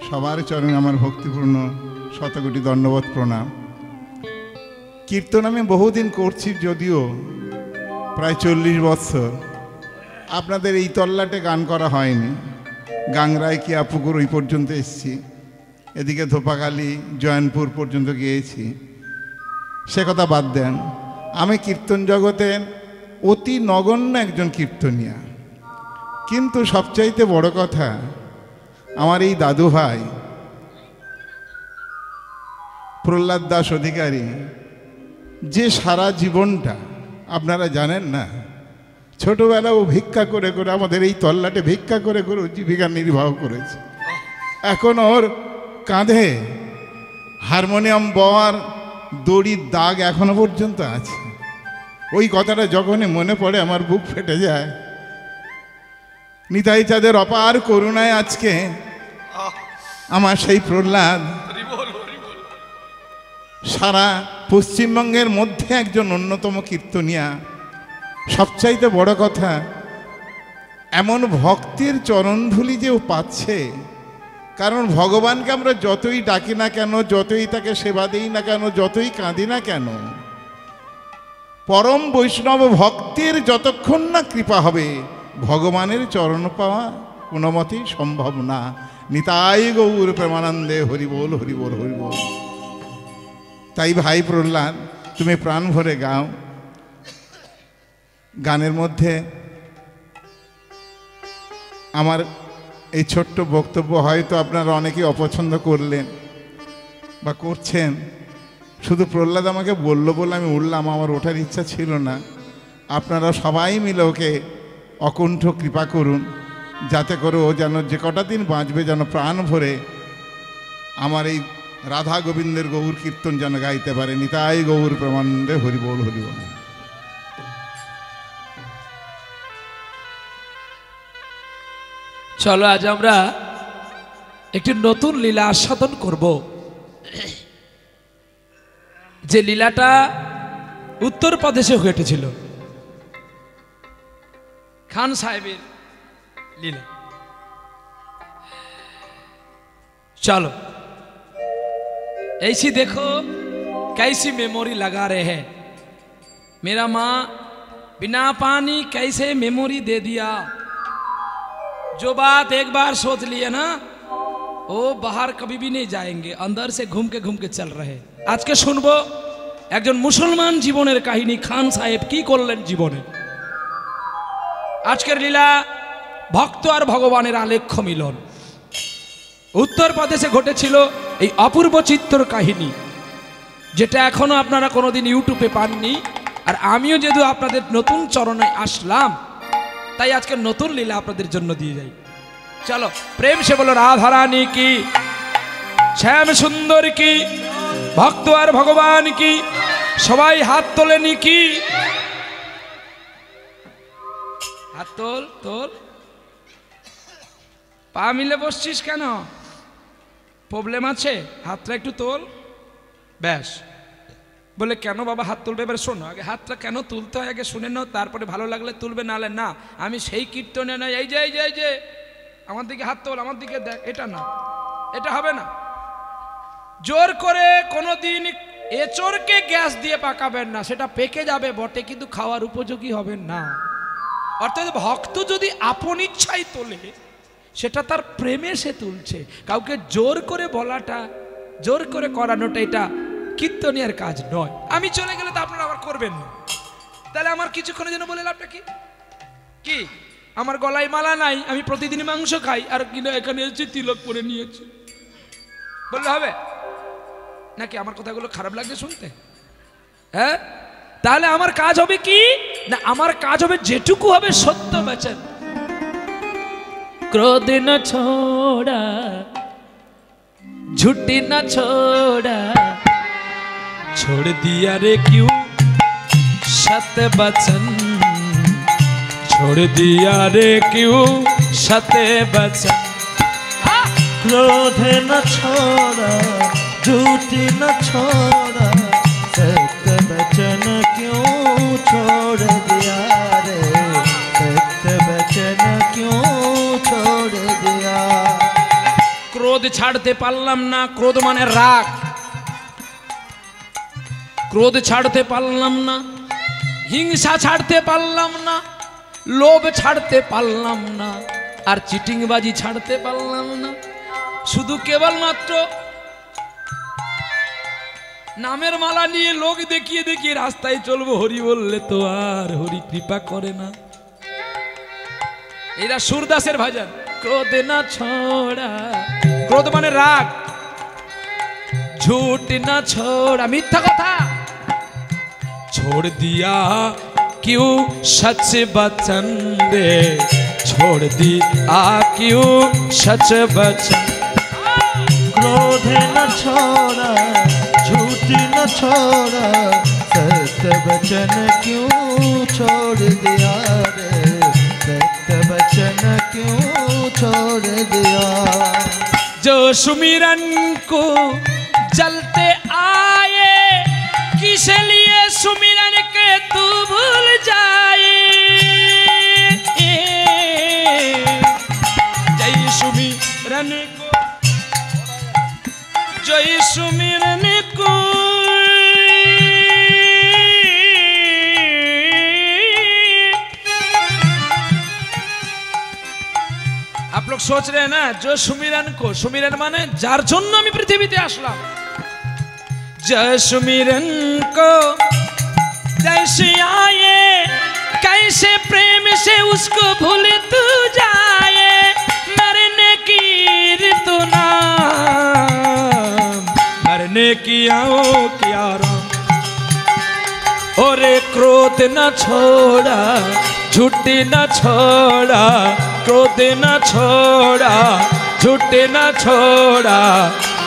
সবার চরণে আমার ভক্তিপূর্ণ শতকোটি দণ্ডবত প্রণাম। কীর্তন আমি বহুদিন করছি, যদিও প্রায় 40 বৎসর। আপনাদের এই তল্লাটে গান করা হয়নি। গাংরায় কিয়াপুকুর ওই পর্যন্ত এসেছি, এদিকে ধোপাখালি জয়নপুর পর্যন্ত গিয়েছি। সে কথা বাদ দেন, আমি কীর্তন জগতের অতি নগণ্য একজন কীর্তনিয়া। কিন্তু সবচাইতে বড় কথা, আমার এই দাদু ভাই প্রহ্লাদ দাস অধিকারী যে সারা জীবনটা আপনারা জানেন না, ছোটবেলা ও ভিক্ষা করে করে আমাদের এই তল্লাটে ভিক্ষা করে করে জীবিকা নির্বাহ করেছে। এখন ওর কাঁধে হারমোনিয়াম বওয়ার দড়ির দাগ এখনো পর্যন্ত আছে। ওই কথাটা যখনই মনে পড়ে আমার বুক ফেটে যায়। নিতাই চাঁদের অপার করুণায় আজকে আমার সেই প্রহ্লাদ সারা পশ্চিমবঙ্গের মধ্যে একজন অন্যতম কীর্তনিয়া। সবচাইতে বড় কথা, এমন ভক্তের চরণধুলি যে ও পাচ্ছে। কারণ ভগবানকে আমরা যতই ডাকি না কেন, যতই তাকে সেবা দিই না কেন, যতই কাঁদি না কেন, পরম বৈষ্ণব ভক্তের যতক্ষণ না কৃপা হবে ভগবানের চরণ পাওয়া কোনো মতেই সম্ভব না। নিতাই গৌর প্রেমানন্দে হরিবোল হরিবোল হরিবোল। তাই ভাই প্রহ্লাদ, তুমি প্রাণ ভরে গাও। গানের মধ্যে আমার এই ছোট্ট বক্তব্য হয়তো আপনারা অনেকেই অপছন্দ করলেন বা করছেন। শুধু প্রহ্লাদ আমাকে বললো বলে আমি উঠলাম, আমার ওঠার ইচ্ছা ছিল না। আপনারা সবাই মিলে ওকে অকুণ্ঠ কৃপা করুন, যাতে করে ও যেন যে কটা দিন বাঁচবে যেন প্রাণ ভরে আমার এই রাধা গোবিন্দের গৌর কীর্তন যেন গাইতে পারে। নিতাই গৌর প্রেমানন্দে হরিবোল হরিবোল। চলো আজ আমরা একটি নতুন লীলা আস্বাদন করব, যে লীলাটা উত্তরপ্রদেশে ঘটেছিল। খান সাহেবের লীলা। चलो ऐसी देखो कैसी मेमोरी लगा रहे हैं। मेरा माँ बिना पानी कैसे मेमोरी दे दिया। जो बात एक बार सोच लिए ना, वो बाहर कभी भी नहीं जाएंगे, अंदर से घूम के चल रहे। आज के सुनबो একজন মুসলমান জীবনের কাহিনী। খান সাহেব কি করলেন জীবনে। আজকের লীলা ভক্ত আর ভগবানের আলেখ্য মিলন। উত্তরপ্রদেশে ঘটেছিল এই অপূর্ব চিত্র কাহিনী, যেটা এখনো আপনারা কোনোদিন ইউটিউবে পাননি। আর আমিও যেহেতু আপনাদের নতুন চরণে আসলাম, তাই আজকে নতুন লীলা আপনাদের জন্য দিয়ে যাই। চলো প্রেম সে বলো রাধা রানী কি, শ্যাম সুন্দর কি, ভক্ত আর ভগবান কি, সবাই হাত তোলেনি কি। হাত তোল তোল। পা মিলে বসছিস কেন, প্রবলেম আছে? হাতটা একটু তোল। ব্যাস। বলে কেন বাবা হাত তুলবে? এবার শোনো, আগে হাতটা কেন তুলতে হয় আগে শুনে নাও, তারপরে ভালো লাগলে তুলবে, নালে না। আমি সেই কীর্তনে নয়, এই যে এই যে এই যে আমার দিকে হাত তোল, আমার দিকে দেখ, এটা না, এটা হবে না। জোর করে কোনোদিন এঁচড়কে গ্যাস দিয়ে পাকাবেন না, সেটা পেকে যাবে বটে কিন্তু খাওয়ার উপযোগী হবে না। অর্থাৎ ভক্ত যদি আপন ইচ্ছাই তোলে, সেটা তার প্রেমে সে তুলছে। কাউকে জোর করে বলাটা, জোর করে করানোটা এটা কীর্তনিয়ার কাজ নয়। আমি চলে গেলে তো আপনারা আবার করবেন না, তাহলে আমার কিছুক্ষণের জন্য বলে লাভটা কি? কি আমার গলায় মালা নাই, আমি প্রতিদিন মাংস খাই, আর কিনা এখানে এসে তিলক পরে নিয়েছি বললে হবে নাকি? আমার কথাগুলো খারাপ লাগছে শুনতে? হ্যাঁ, তাহলে আমার কাজ হবে কি না, আমার কাজ হবে যেটুকু হবে সত্য বচন। क्रोध न छोड़ा, झूठी न छोड़ा, छोड़ दिया रे क्यों सत्य वचन, छोड़ दिया रे क्यों सत्य वचन। क्रोध न छोड़ा, झूठी न छोड़ा, सत्य वचन क्यों छोड़ दिया रे, सत्य वचन क्यों छोड़ दिया। क्रोध ছাড়তে পারলাম না, ক্রোধ মানে রাগ। ক্রোধ ছাড়তে পারলাম না, হিংসা ছাড়তে পারলাম না, লোভ ছাড়তে পারলাম না, আর চিটিংবাজি ছাড়তে পারলাম না। শুধু কেবলমাত্র নামের মালা নিয়ে লোক দেখিয়ে দেখিয়ে রাস্তায় চলবো, হরি বললে তো আর হরি কৃপা করে না। এরা সুরদাসের ভজন। ক্রোধ না ছোড়া, ক্রোধ মানে রাগ। झूठ न छोड़ा, मिथ्या कथा छोड़ दिया क्यों सच वचन रे, छोड़ दिया क्यों सच वचन। क्रोध न छोड़ा, झूठ न छोड़ा, सत्य वचन क्यों छोड़ दिया रे, सत्य वचन क्यों छोड़ दिया। जो सुमिरन को जलते आए, किस लिए सुमिरन के तू भूल जाए। जय सुमिरन को, जय सुमिरन को, आप लोग सोच रहे हैं ना, जो सुमिरन को, सुमिरन माने जार जन्य आमी पृथ्वीते आसलाम, जय सुमिरन को जैसे आए, कैसे प्रेम से उसको भूल तू जाए। मरने की ऋतु नाम, मरने की आओ क्या राम। और क्रोध न छोड़ा, झूठ न छोड़ा, क्रोध न छोड़ा, झूठ न छोड़ा,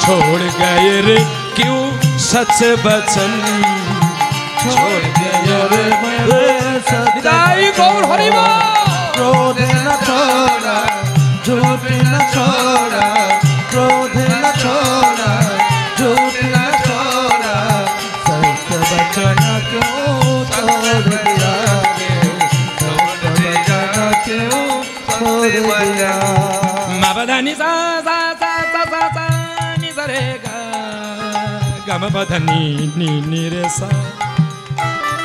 छोड़ गए रे क्यों सच वचन, छोड़ गए रे मेरे सदाई गौर हरि बोल। क्रोध न छोड़ा, झूठ न छोड़ा, क्रोध न छोड़ा, झूठ न छोड़ा, सत्य वचन क्यों छोड़ दिया रे, सत्य वचन क्यों छोड़ दिया। मबधनि सा सा सा सा सा सा नि सा रे गा, गम बधनि नि नि रे सा,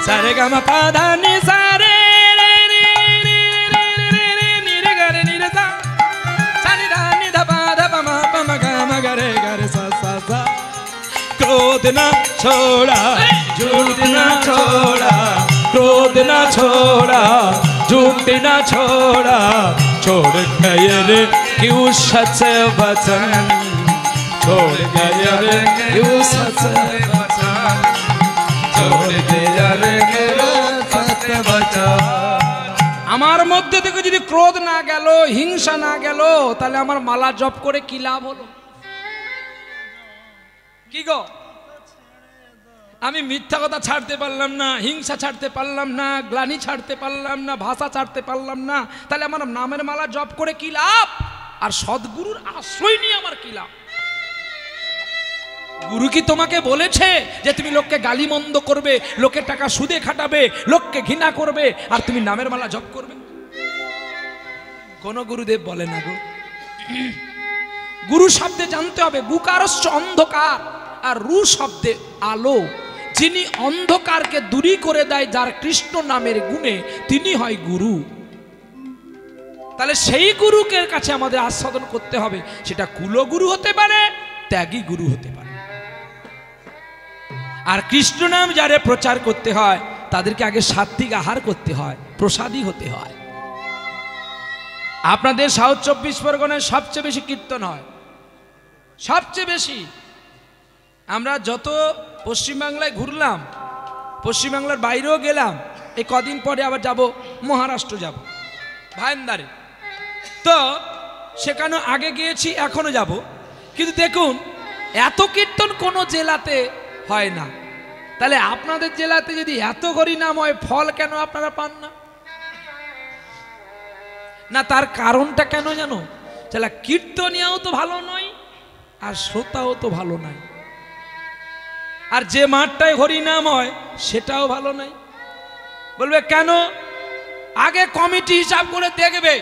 सा रे गम पधा नि सा रे रे रे रे रे रे रे नि रे गा रे नि रे सा, सा नि धा नि धा पा धा पा मा पा मा गा रे सा सा सा। क्रोध न छोड़ा, झूठ न छोड़ा, क्रोध न छोड़ा, झूठ न छोड़ा, छोड़ गए रे क्यों सच वचन, छोड़ गए रे क्यों सच वचन, छोड़ गए रे क्यों सच वचन। আমার মধ্যে থেকে যদি ক্রোধ না গেল, হিংসা না গেল, তাহলে আমার মালা জপ করে কি লাভ হলো? কি গো, আমি মিথ্যা কথা ছাড়তে পারলাম না, হিংসা ছাড়তে পারলাম না, গ্লানি ছাড়তে পারলাম না, ভাষা ছাড়তে পারলাম না, তাহলে আমার নামের মালা জপ করে কি লাভ? আর সদ্গুরুর আশ্রয় নিয়ে আমার কি লাভ? গুরু কি তোমাকে বলেছে যে তুমি লোককে গালিমন্দ করবে, লোকের টাকা সুদে খাটাবে, লোককে ঘৃণা করবে, আর তুমি নামের মালা জপ করবে? কোন গুরুদেব বলে না গো। গুরু শব্দে জানতে হবে গুকারশ্চ অন্ধকার, আর রু শব্দে আলো। যিনি অন্ধকারকে দূরী করে দেয়, যার কৃষ্ণ নামের গুণে, তিনি হয় গুরু। তাহলে সেই গুরুকে কাছে আমাদের আস্বাদন করতে হবে। সেটা কুলগুরু হতে পারে, ত্যাগী গুরু হতে পারে। আর কৃষ্ণ নাম যারে প্রচার করতে হয়, তাদেরকে আগে সাত্বিক আহার করতে হয়, প্রসাদী হতে হয়। আপনাদের সাউথ 24 পরগনায় সবচেয়ে বেশি কীর্তন হয়, সবচেয়ে বেশি। আমরা যত পশ্চিমবাংলায় ঘুরলাম, পশ্চিমবাংলার বাইরেও গেলাম, এই কদিন পরে আবার যাব মহারাষ্ট্র, যাব ভাইন্দারে। তো সেখানে আগে গিয়েছি, এখনো যাব। কিন্তু দেখুন, এত কীর্তন কোনো জেলাতে হয় না। তাহলে আপনাদের জেলাতে যদি এত হরিনাম হয়, ফল কেন আপনারা পান না? না, তার কারণটা কেন জানো? তাহলে কীর্তনিয়াও তো ভালো নয়, আর শ্রোতাও তো ভালো নয়, আর যে মাঠটায় হরিনাম হয় সেটাও ভালো নাই। বলবে কেন? আগে কমিটি হিসাব করে দেখবে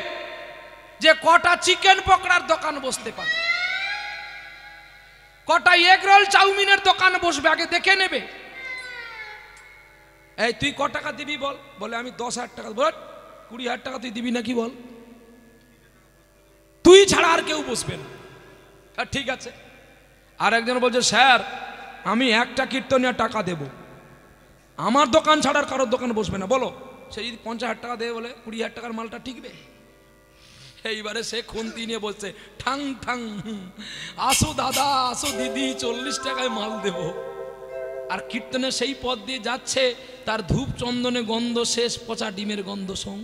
যে কটা চিকেন পকোড়ার দোকান বসতে পারে, কটা এগ রোল চাউমিনের দোকান বসবে, আগে দেখে নেবে। এই তুই ক টাকা দিবি বল? বলে আমি 10,000 টাকা। বল 20,000 টাকা তুই দিবি নাকি বল? তুই ছাড়া আর কেউ বসবে না। ঠিক আছে। আর একজন বলছে স্যার আমি একটা কীর্তনিয়া টাকা দেব, আমার দোকান ছাড়ার কারোর দোকান বসবে না। বলো সে যদি 50,000 টাকা দেবে, বলে 20,000 টাকার মালটা টিকবে? এইবারে সে খুন্তি নিয়ে বলছে ঠাং ঠাং, আসো দাদা আসো দিদি, 40 টাকায় মাল দেব। আর কীর্তনে সেই পথ দিয়ে যাচ্ছে, তার ধূপ চন্দনে গন্ধ শেষ, পচা ডিমের গন্ধ সং।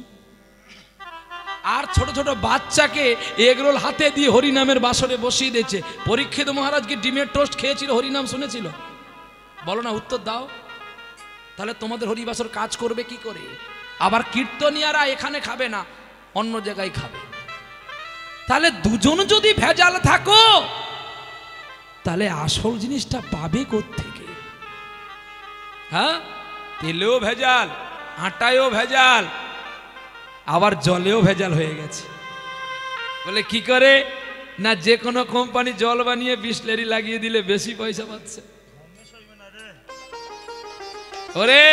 আর ছোট ছোট বাচ্চাকে এগরোল হাতে দিয়ে হরিনামের বাসরে বসিয়ে দিয়েছে। পরীক্ষিত মহারাজকে ডিমের টোস্ট খেয়েছিল, হরিনাম শুনেছিল? বলো না, উত্তর দাও। তাহলে তোমাদের হরিবাসর কাজ করবে কি করে? আবার কীর্তনিয়ারা এখানে খাবে না, অন্য জায়গায় খাবে। তাহলে দুজন যদি ভেজাল থাকো, তাহলে আসল জিনিসটা পাবে কোত্থেকে? হ্যাঁ, তেলেও ভেজাল, আটায়ও ভেজাল, আবার জলেও ভেজাল হয়ে গেছে। বলে কি করে? না, যে কোনো কোম্পানি জল বানিয়ে বিসলেরি লাগিয়ে দিলে বেশি পয়সা পাচ্ছে। ওরে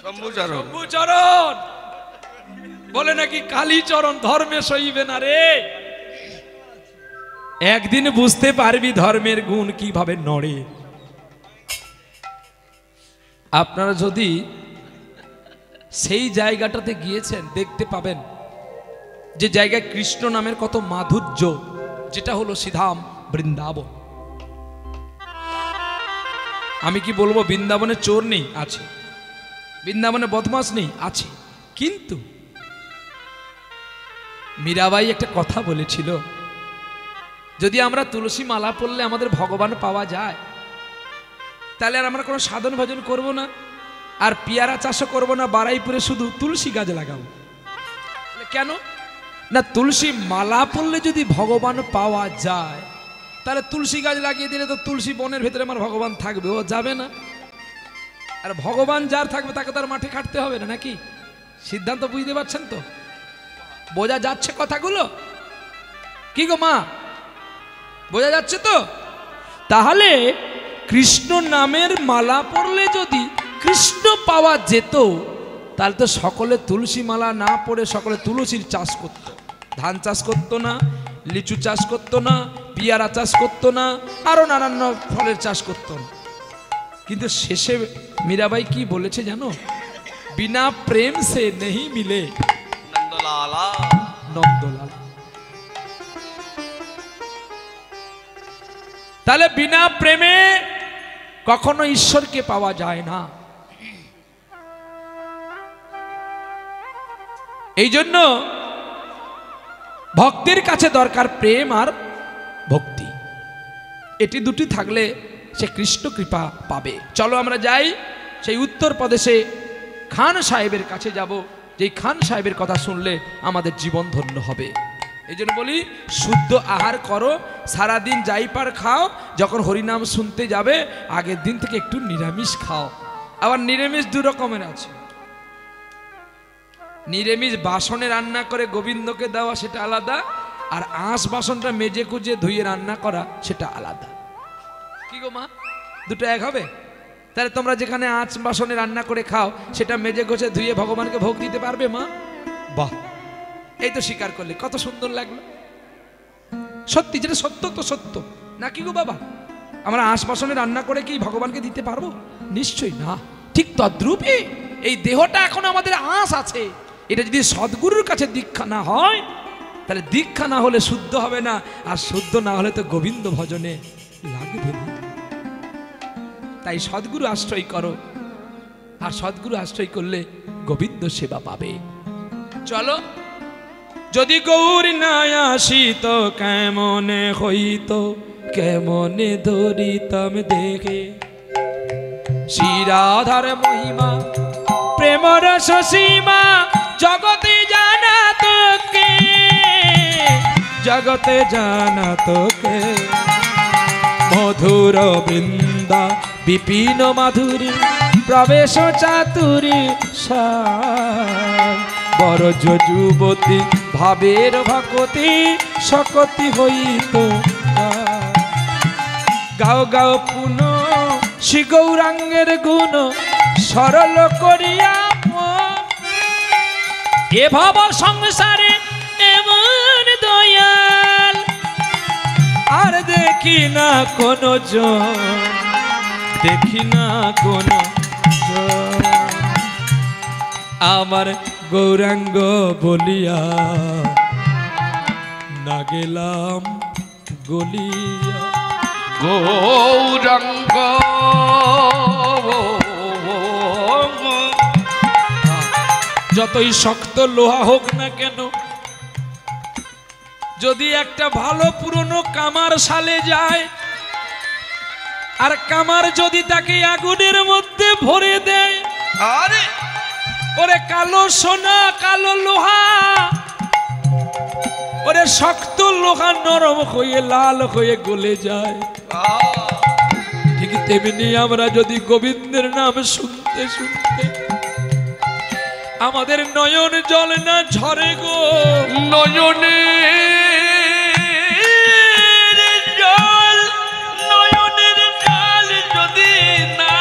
শম্ভুচরণ বলে নাকি কালীচরণ ধর্মে সইবে না রে। একদিন বুঝতে পারবি ধর্মের গুণ কিভাবে নড়ে। আপনারা যদি সেই জায়গাটাতে গিয়েছেন, দেখতে পাবেন যে জায়গায় কৃষ্ণ নামের কত মাধুর্য, যেটা হলো সিধাম বৃন্দাবন। আমি কি বলবো বৃন্দাবনে চোর নেই? আছে। বৃন্দাবনে বদমাস নেই? আছে। কিন্তু মীরাবাই একটা কথা বলেছিল, যদি আমরা তুলসী মালা পড়লে আমাদের ভগবান পাওয়া যায়, তাহলে আর আমরা কোনো সাধন ভজন করব না, আর পেয়ারা চাষও করবো না, বারাইপুরে শুধু তুলসী গাছ লাগাবো। কেন না? তুলসী মালা পড়লে যদি ভগবান পাওয়া যায়, তাহলে তুলসী গাছ লাগিয়ে দিলে তো তুলসী বনের ভেতরে আমার ভগবান থাকবে, ও যাবে না। আর ভগবান যার থাকবে তাকে তার মাঠে খাটতে হবে না, নাকি? সিদ্ধান্ত বুঝতে পারছেন তো? বোঝা যাচ্ছে কথাগুলো? কি গো মা, বোঝা যাচ্ছে তো? তাহলে কৃষ্ণ নামের মালা পড়লে যদি কৃষ্ণ পাওয়া যেত, তাহলে তো সকলে তুলসী মালা না পড়ে সকলে তুলসীর চাষ করত। ধান চাষ করত না, লিচু চাষ করত না, পিয়ারা চাষ করত না, আরো নানান ফলের চাষ করত না। কিন্তু শেষে মীরাবাই কি বলেছে জানো? বিনা প্রেম সে নেহি মিলে নন্দলালা। নন্দলালা। তাহলে বিনা প্রেমে কখনো ঈশ্বরকে পাওয়া যায় না। এই জন্য ভক্তের কাছে দরকার প্রেম আর ভক্তি, এটি দুটি থাকলে সে কৃষ্ণ কৃপা পাবে। চলো আমরা যাই সেই উত্তরপ্রদেশে খান সাহেবের কাছে যাব, যেই খান সাহেবের কথা শুনলে আমাদের জীবন ধন্য হবে। এই জন্য বলি, শুদ্ধ আহার করো, সারাদিন যাই পার খাও, যখন হরিনাম শুনতে যাবে আগের দিন থেকে একটু নিরামিষ খাও। আবার নিরামিষ দু রকমের আছে। নিরামিষ বাসনে রান্না করে গোবিন্দকে দেওয়া, সেটা আলাদা, আর আঁশ বাসনটা মেজে কুজে ধুয়ে রান্না করা, সেটা আলাদা। কি গো মা, দুটো এক হবে? তাহলে তোমরা যেখানে আঁশ বাসনে রান্না করে খাও, সেটা মেজে গোছে ধুয়ে ভগবানকে ভোগ দিতে পারবে মা? বাহ, এই তো স্বীকার করলে, কত সুন্দর লাগলো। সত্যি, যেটা সত্য তো সত্য, নাকি গো বাবা? আমরা আঁশ বাসনে রান্না করে কি ভগবানকে দিতে পারবো? নিশ্চয়ই না। ঠিক তদ্রূপই এই দেহটা এখন আমাদের আঁশ আছে, এটা যদি সদ্গুরুর কাছে দীক্ষা না হয়, তাহলে দীক্ষা না হলে শুদ্ধ হবে না, আর শুদ্ধ না হলে তো গোবিন্দ ভজনে লাগবে না। তাই সদ্গুরু আশ্রয় করো, আর সদ্গুরু আশ্রয় করলে গোবিন্দ সেবা পাবে। চলো, যদি গৌর না আসিত কেমনে হইত, কেমনে ধরিতাম দেখে শ্রীরাধার মহিমা, প্রেমর সসীমা জগতে জানা তোকে, জগতে জানা তোকে। মধুর বৃন্দা বিপিন মাধুরী, প্রবেশ চাতুরী বড় যুবতী, ভাবের ভকতি শকতি হইত। গাও গাও পুন শ্রী গৌরাঙ্গের গুণ, সরল করিয়া এ ভব সংসারে এমন দয়াল আর দেখি না কোনো জন, দেখি না কোনো জন। আমার গৌরাঙ্গ বলিয়া না গেলাম গলিয়া। গৌরাঙ্গ যতই শক্ত লোহা হোক না কেন, যদি একটা ভালো পুরনো কামার সালে যায় আর কামার যদি তাকে আগুনের মধ্যে ভরে দেয়, আরে ওরে কালো সোনা কালো লোহা, ওরে শক্ত লোহা নরম হয়ে লাল হয়ে গলে যায়। ঠিক তেমনি আমরা যদি গোবিন্দের নাম শুনতে শুনতে আমাদের নয়ন জল না ঝরে গো, নয়নে জল, নয়নের জল যদি না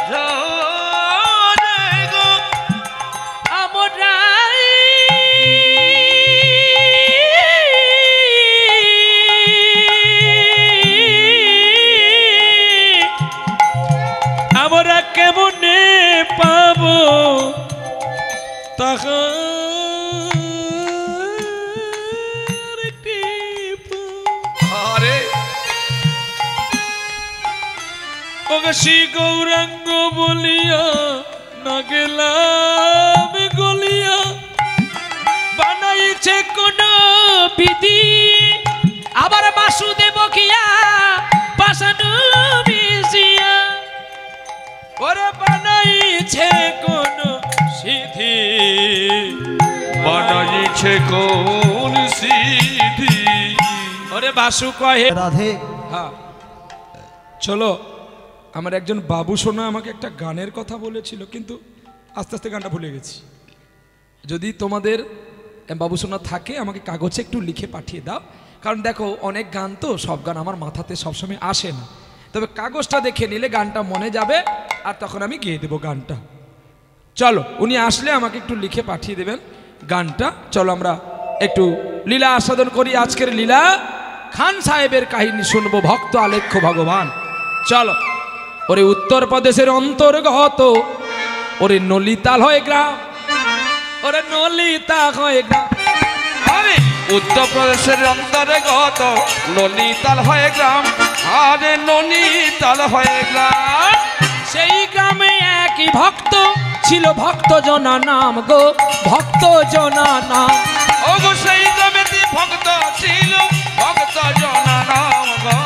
ঝরে গো, আমরা কেমনে পাবো তাহার আরে শ্রী গৌরাঙ্গ বলিয়া না গেলাম গলিয়া। বানাইছে কোন বিধি আবার বাসুদেব কিয়া পাশানু মিশিয়া, ওরে বানাইছে কোন সিধি, বানাইছে কোন সিধি। ওরে বাসু কহে রাধে। হ্যাঁ চলো, আমার একজন বাবু সোনা আমাকে একটা গানের কথা বলেছিল, কিন্তু আস্তে আস্তে গানটা ভুলে গেছি। যদি তোমাদের বাবু সোনা থাকে আমাকে কাগজে একটু লিখে পাঠিয়ে দাও, কারণ দেখো অনেক গান তো, সব গান আমার মাথাতে সবসময় আসে না, তবে কাগজটা দেখে নিলে গানটা মনে যাবে আর তখন আমি গেয়ে দেবো গানটা। চলো, উনি আসলে আমাকে একটু লিখে পাঠিয়ে দেবেন গানটা। চলো আমরা একটু লীলা আস্বাদন করি। আজকের লীলা খান সাহেবের কাহিনী শুনবো, ভক্ত আলেখ্য ভগবান। চলো, ওরে উত্তরপ্রদেশের অন্তর্গত ওরে নলিতাল হয়ে গ্রাম, ওরে নলিতা হয়ে গ্রাম, আরে উত্তরপ্রদেশের অন্তর্গত নলিতাল হয়ে গ্রাম, আরে নলিতাল হয়ে গ্রাম। সেই গ্রামে একই ভক্ত ছিল, ভক্ত জনা নাম গো, ভক্ত জনা নাম। ও গো সেই গ্রামেতে ভক্ত ছিল, ভক্ত জনা নাম গো,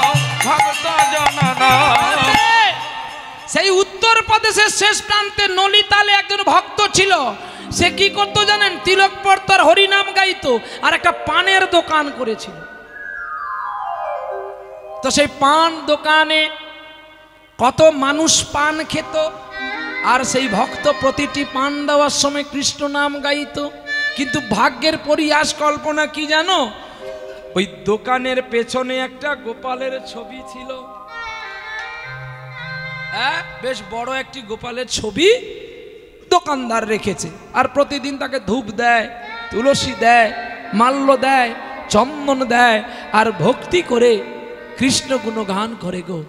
ভক্ত জনা নাম। সেই উত্তরপ্রদেশের শেষ প্রান্তে নলিতালে একজন ভক্ত ছিল। সে কি করতো জানেন? তিলক পড়তো আর হরিনাম গাইতো, আর একটা পানের দোকান করেছিল। তো সেই পান দোকানে কত মানুষ পান খেত, আর সেই ভক্ত প্রতিটি পান দেওয়ার সময় কৃষ্ণ নাম গাইতো। কিন্তু ভাগ্যের পরিহাস কল্পনা কি জানো? ওই দোকানের পেছনে একটা গোপালের ছবি ছিল। হ্যাঁ, বেশ বড় একটি গোপালের ছবি দোকানদার রেখেছে, আর প্রতিদিন তাকে ধূপ দেয়, তুলসী দেয়, মাল্য দেয়, চন্দন দেয়, আর ভক্তি করে কৃষ্ণ গুণগান করে গো।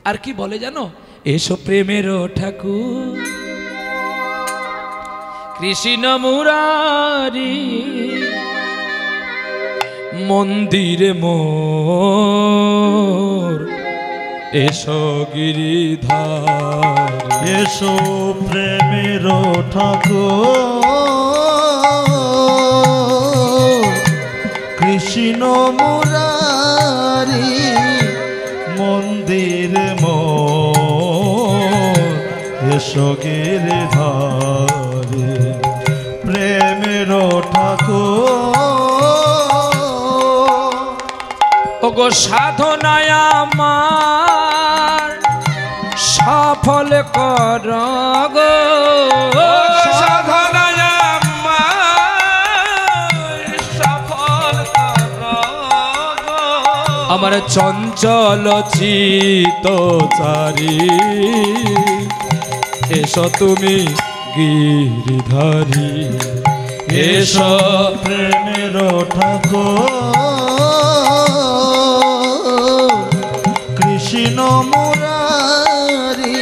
আর কি বলে জানো? এসো প্রেমের ঠাকুর কৃষ্ণ মুরারি, মন্দিরে মোর এসো গিরিধার, এসো প্রেমের ঠাকুর কৃষ্ণ মুরারি, মন্দির মোর এসো গিরিধারে, প্রেমের ঠাকুর। ওগো সাধনায় আমার সফল কর গো, সাধনায় আমার সফল কর গো। আমার চঞ্চল চিত চারি, এসো তুমি গিরিধারী, এসো প্রেমের ঠাকুর কৃষ্ণ মুরারি,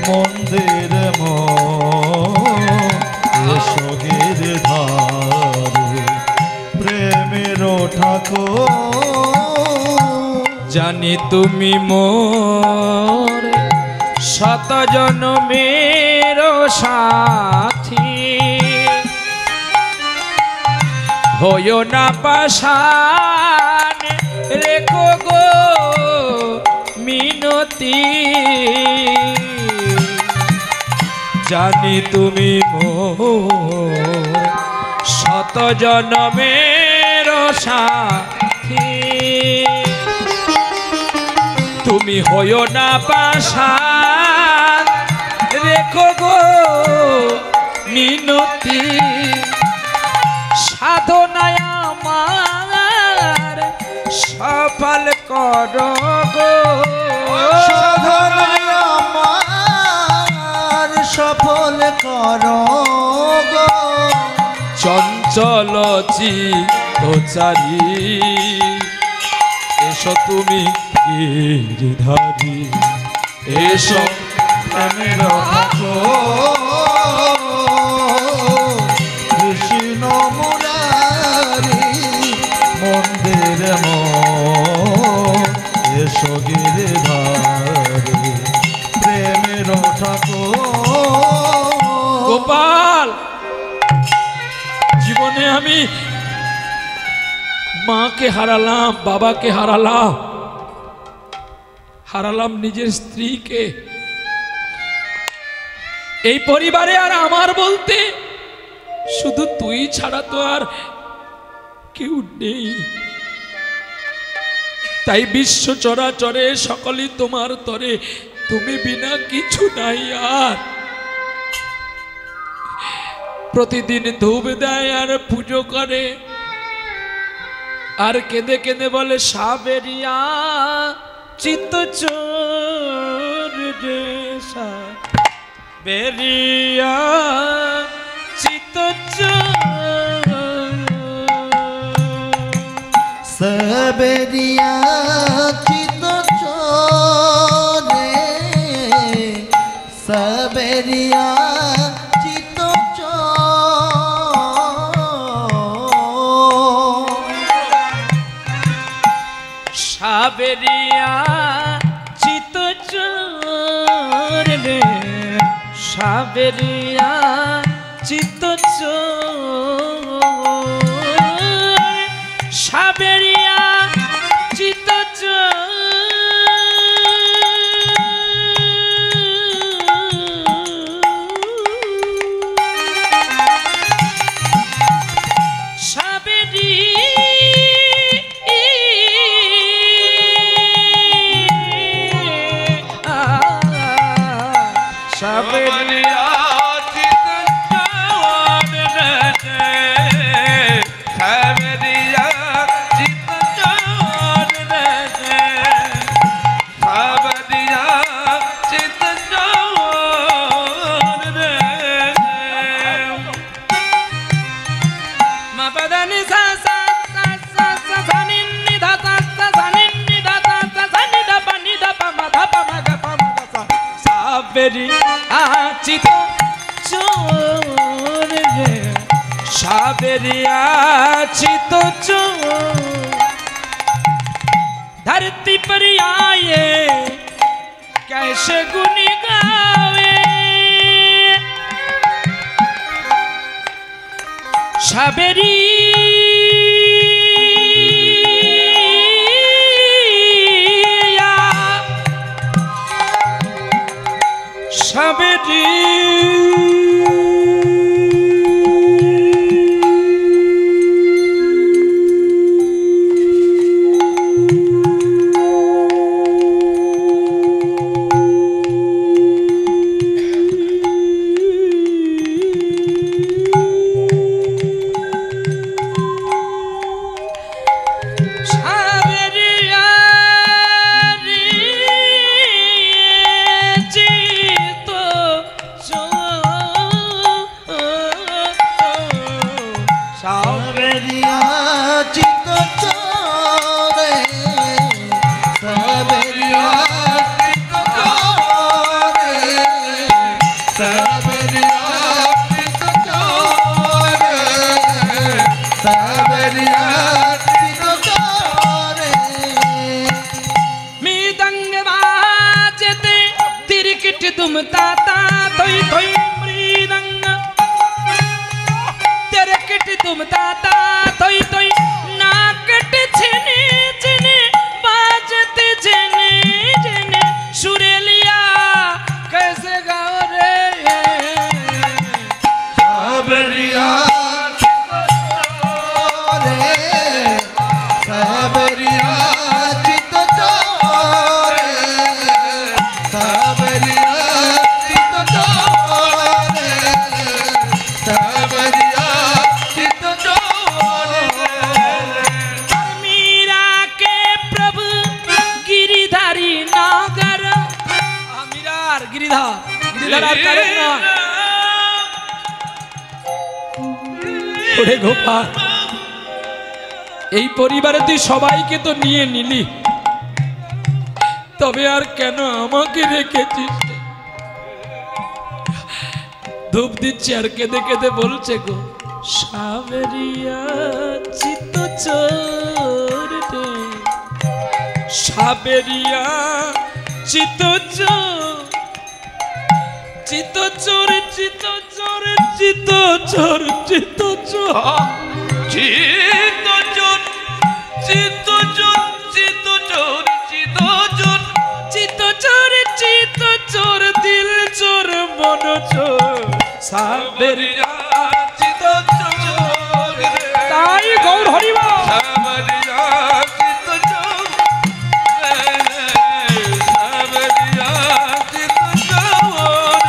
মন্দির মোর এসো থাকো। জানি তুমি মোর শত জনমের সাথী, হইও না পাশান রেখো গো মিনতি। জানি তুমি মোর শত জনমের সাথী, তুমি হইও না পাশান রেখো গো মিনতি। সাধনায় আমার সফল করো গো, সাধনায় আমার সফল করো গো। চঞ্চল চিত্তচারী এসো তুমি গিরিধারী, এসো প্রেমের থাকো। কৃষ্ণ মুরারি মন্দির মন, এসো গিরিধারী প্রেমের থাকো। গোপাল, জীবনে আমি মাকে হারালাম, বাবাকে হারালাম, হারালাম নিজের স্ত্রীকে। এই পরিবারে আর আমার বলতে শুধু তুই ছাড়া তো আর কেউ নেই। তাই বিশ্ব চরাচরে সকলেই তোমার তরে, তুমি বিনা কিছু নাই। আর প্রতিদিন ধূপ দেয় আর পুজো করে, আর কেঁদে কেঁদে বলে সাবেরিয়া চিত্ত চোর রে, সাবেরিয়া চিত্ত চোর। সাবেরিয়া চিত্ত চোরে, সাবেরিয়া চিত্ত চোর। সাবেরিয়া চিত্ত চোর রে, সাবেরিয়া চিত্ত চোর, সাবেরিয়া চিত্ত চোর। সাবেরিয়া চিত্ত চোর রে, সাবেরিয়া চিত্ত চোর রে, সাবেরিয়া চিত্ত চোর রে। মা পদানি সা সা সা সা সা সা নি নি ধা সা সা সা নি নি ধা সা সা সা নি ধা পা নি ধা পা মা ধা পা মা গা পা মা গা সা। সাবেরিয়া চিত্ত চোর রে, সাবেরিয়া चित चोर धरती पर आए कैसे गुन गावे साबेरी साबेरी Saberia, তাতা তৈ তৈ না কেটে চেনে চেনে বাজতে জেনে জেনে সুরেলিয়া कैसे गाओ रे सावरिया रे सावरिया चित चोरे सावरिया चित चोरे सावरिया चित चोरे मीरा के प्रभु गिरिधारी नागर मीरार गिरिधार गिरिधार करो ना ওরে গোপাল এই পরিবারে তুই সবাইকে তো নিয়ে নিলি তবে আর কেন আমাকে রেখেছিস ধূপ দিচ্ছে আর কেঁদে কেঁদে বলছে গো সাবেরিয়া চিত্ত চোর রে সাবেরিয়া চিত্ত চোর চিত্ত চোর চিত্ত চোর চিত্ত চোর চিত্ত চোর চিত্ত চোর চিত্ত চোর চিত্ত চোর চিত্ত চোর চিত্ত চোর চিত্ত চোর দিল চোর মন চোর সাবেরিয়া চিত্ত চোর তাই গৌর হরিবা সাবরিয়া চিত্ত চোর সাবরিয়া চিত্ত চোর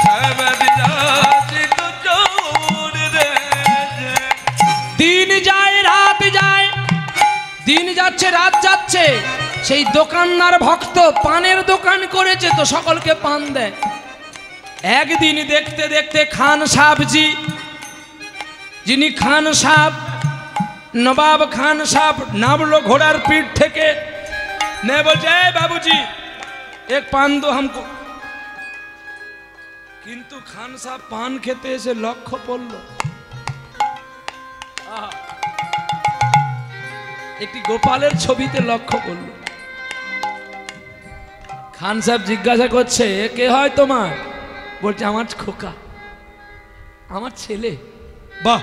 সাবরিয়া চিত্ত চোর দিন যায় রাত যায় দিন যাচ্ছে রাত যাচ্ছে সেই দোকানদার ভক্ত পানের দোকান করেছে তো সকলকে পান দেয় একদিন দেখতে দেখতে খান সাহেবজি যিনি খান সাহেব নবাব খান সাহেব নামলো ঘোড়ার পিঠ থেকে নে বলছে এই বাবুজি এক পান দো হামকো কিন্তু খান সাহেব পান খেতে এসে লক্ষ্য পড়ল একটি গোপালের ছবিতে লক্ষ্য করল খান সাহেব জিজ্ঞাসা করছে কে হয় তোমার বলছে আমার খোকা আমার ছেলে বাহ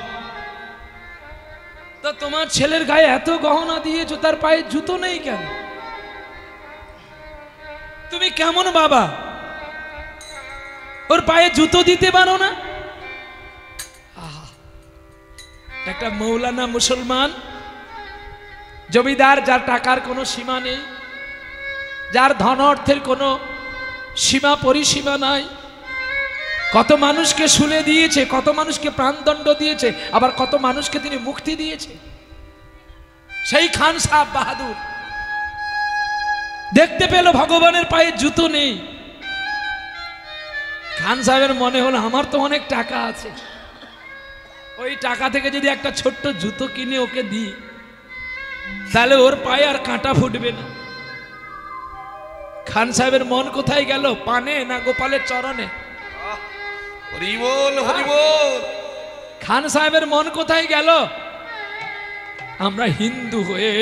তো তোমার ছেলের গায়ে এত গহনা দিয়েছো তার পায়ে জুতো নেই কেন তুমি কেমন বাবা ওর পায়ে জুতো দিতে পারো না একটা মৌলানা মুসলমান জমিদার যার টাকার কোনো সীমা নেই যার ধন অর্থের কোনো সীমা পরিসীমা নাই কত মানুষকে শুলে দিয়েছে কত মানুষকে প্রাণদণ্ড দিয়েছে আবার কত মানুষকে তিনি মুক্তি দিয়েছে সেই খান সাহেব বাহাদুর দেখতে পেল ভগবানের পায়ে জুতো নেই খান সাহেবের মনে হলো আমার তো অনেক টাকা আছে ওই টাকা থেকে যদি একটা ছোট্ট জুতো কিনে ওকে দিই তাহলে ওর পায়ে আর কাঁটা ফুটবে না খান সাহেবের মন কোথায় গেল পানে না গোপালের চরণে হরি বল হরি বল খান সাহেবের মন কোথায় গেল আমরা হিন্দু হয়ে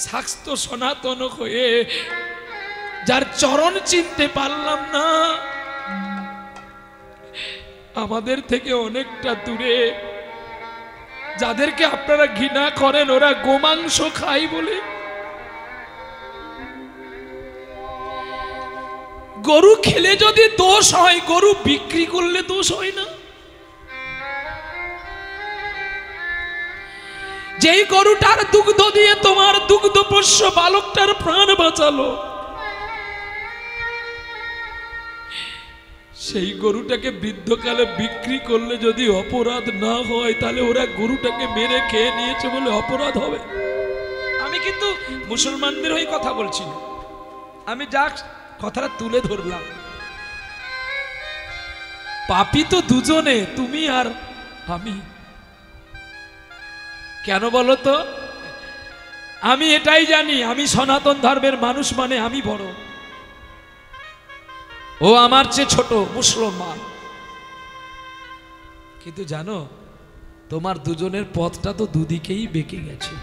শাস্ত্র সনাতন হয়ে যার চরণ চিনতে পারলাম না আমাদের থেকে অনেকটা দূরে যাদেরকে আপনারা ঘৃণা করেন ওরা গোমাংস খায় বলে গরু খেলে যদি দোষ হয় গরু বিক্রি করলে দোষ হয় না যেই গরুটার দুগ্ধ দিয়ে তোমার দুগ্ধপোষ্য বালকটার প্রাণ বাঁচালো সেই গরুটাকে বৃদ্ধকালে বিক্রি করলে যদি অপরাধ না হয় তাহলে ওরা গরুটাকে মেরে খেয়ে নিয়েছে বলে অপরাধ হবে আমি কিন্তু মুসলমানদের হয়ে কথা বলছি না আমি যা কথাটা তুলে ধরলাম পাপী তো দুজনে তুমি আর আমি কেন বলো তো আমি এটাই জানি আমি সনাতন ধর্মের মানুষ মানে আমি বড় ও আমার চেয়ে ছোট মুসলমান কিন্তু জানো তোমার দুজনের পথটা তো দুদিকেই বেঁকে গেছে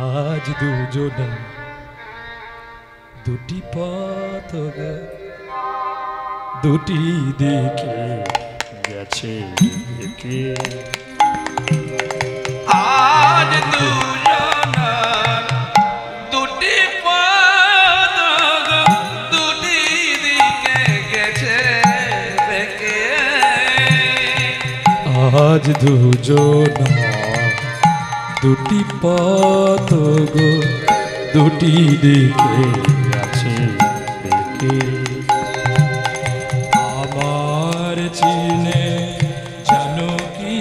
আজ দুজনে দুটি পথ দুটি দিকে গেছে একে। আজ দুজনার দুটি পদ দুটি দিকে গেছে বেঁকে। আজ দুজন দুটি পথ গো দুটি দিকে আছে বেঁকে। আমার চিনে জানো কি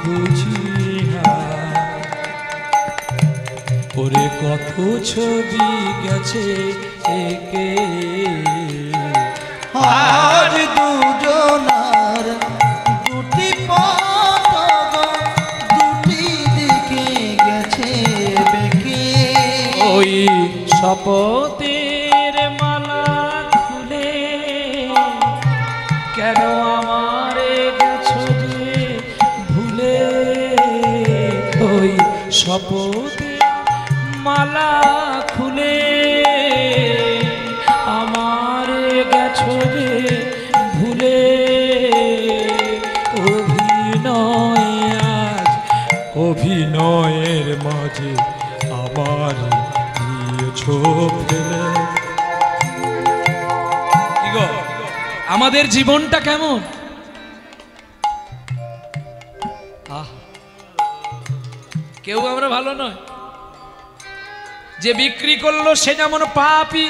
বুঝি ওরে কত ছবি গেছে একে। আজ দুজনার দুটি পথ দুটি দিকে গেছে বেঁকে। ওই শপথের মালা খুলে কেন আমারে গেছো যে ভুলে। ওই শপথের মালা খুলে আমারে গেছো যে ভুলে। অভিনয় আজ অভিনয়ের মাঝে আমার দিয়েছো ফেলে। কি গো, আমাদের জীবনটা কেমন? কেউ আমরা ভালো নয়। যে বিক্রি করলো সে যেমন পাপী,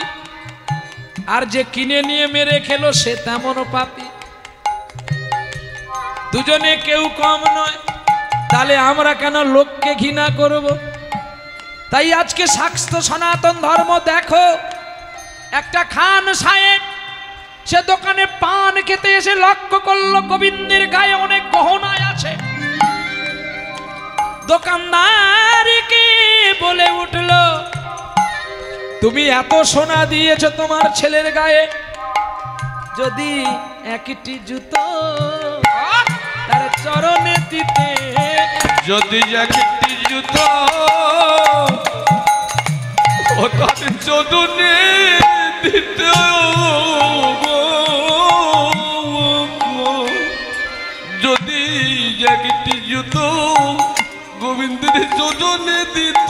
আর যে কিনে নিয়ে মেরে খেলো সে তেমন পাপী। দুজনে কেউ কম নয়, তাহলে আমরা কেন লোককে ঘৃণা করব? তাই আজকে শাস্ত্র সনাতন ধর্ম দেখো, একটা খান সাহেব সে দোকানে পান খেতে এসে লক্ষ্য করলো গোবিন্দের গায়ে অনেক গহনায় আছে। দোকানদারকে বলে উঠলো, তুমি এত সোনা দিয়েছো তোমার ছেলের গায়ে, যদি একটি জুতো তার চরণে দিতে। যদি একটি জুতো ও তার চোদনে দিতে, যদি একটি জুতো গোবিন্দের চোদনে দিত।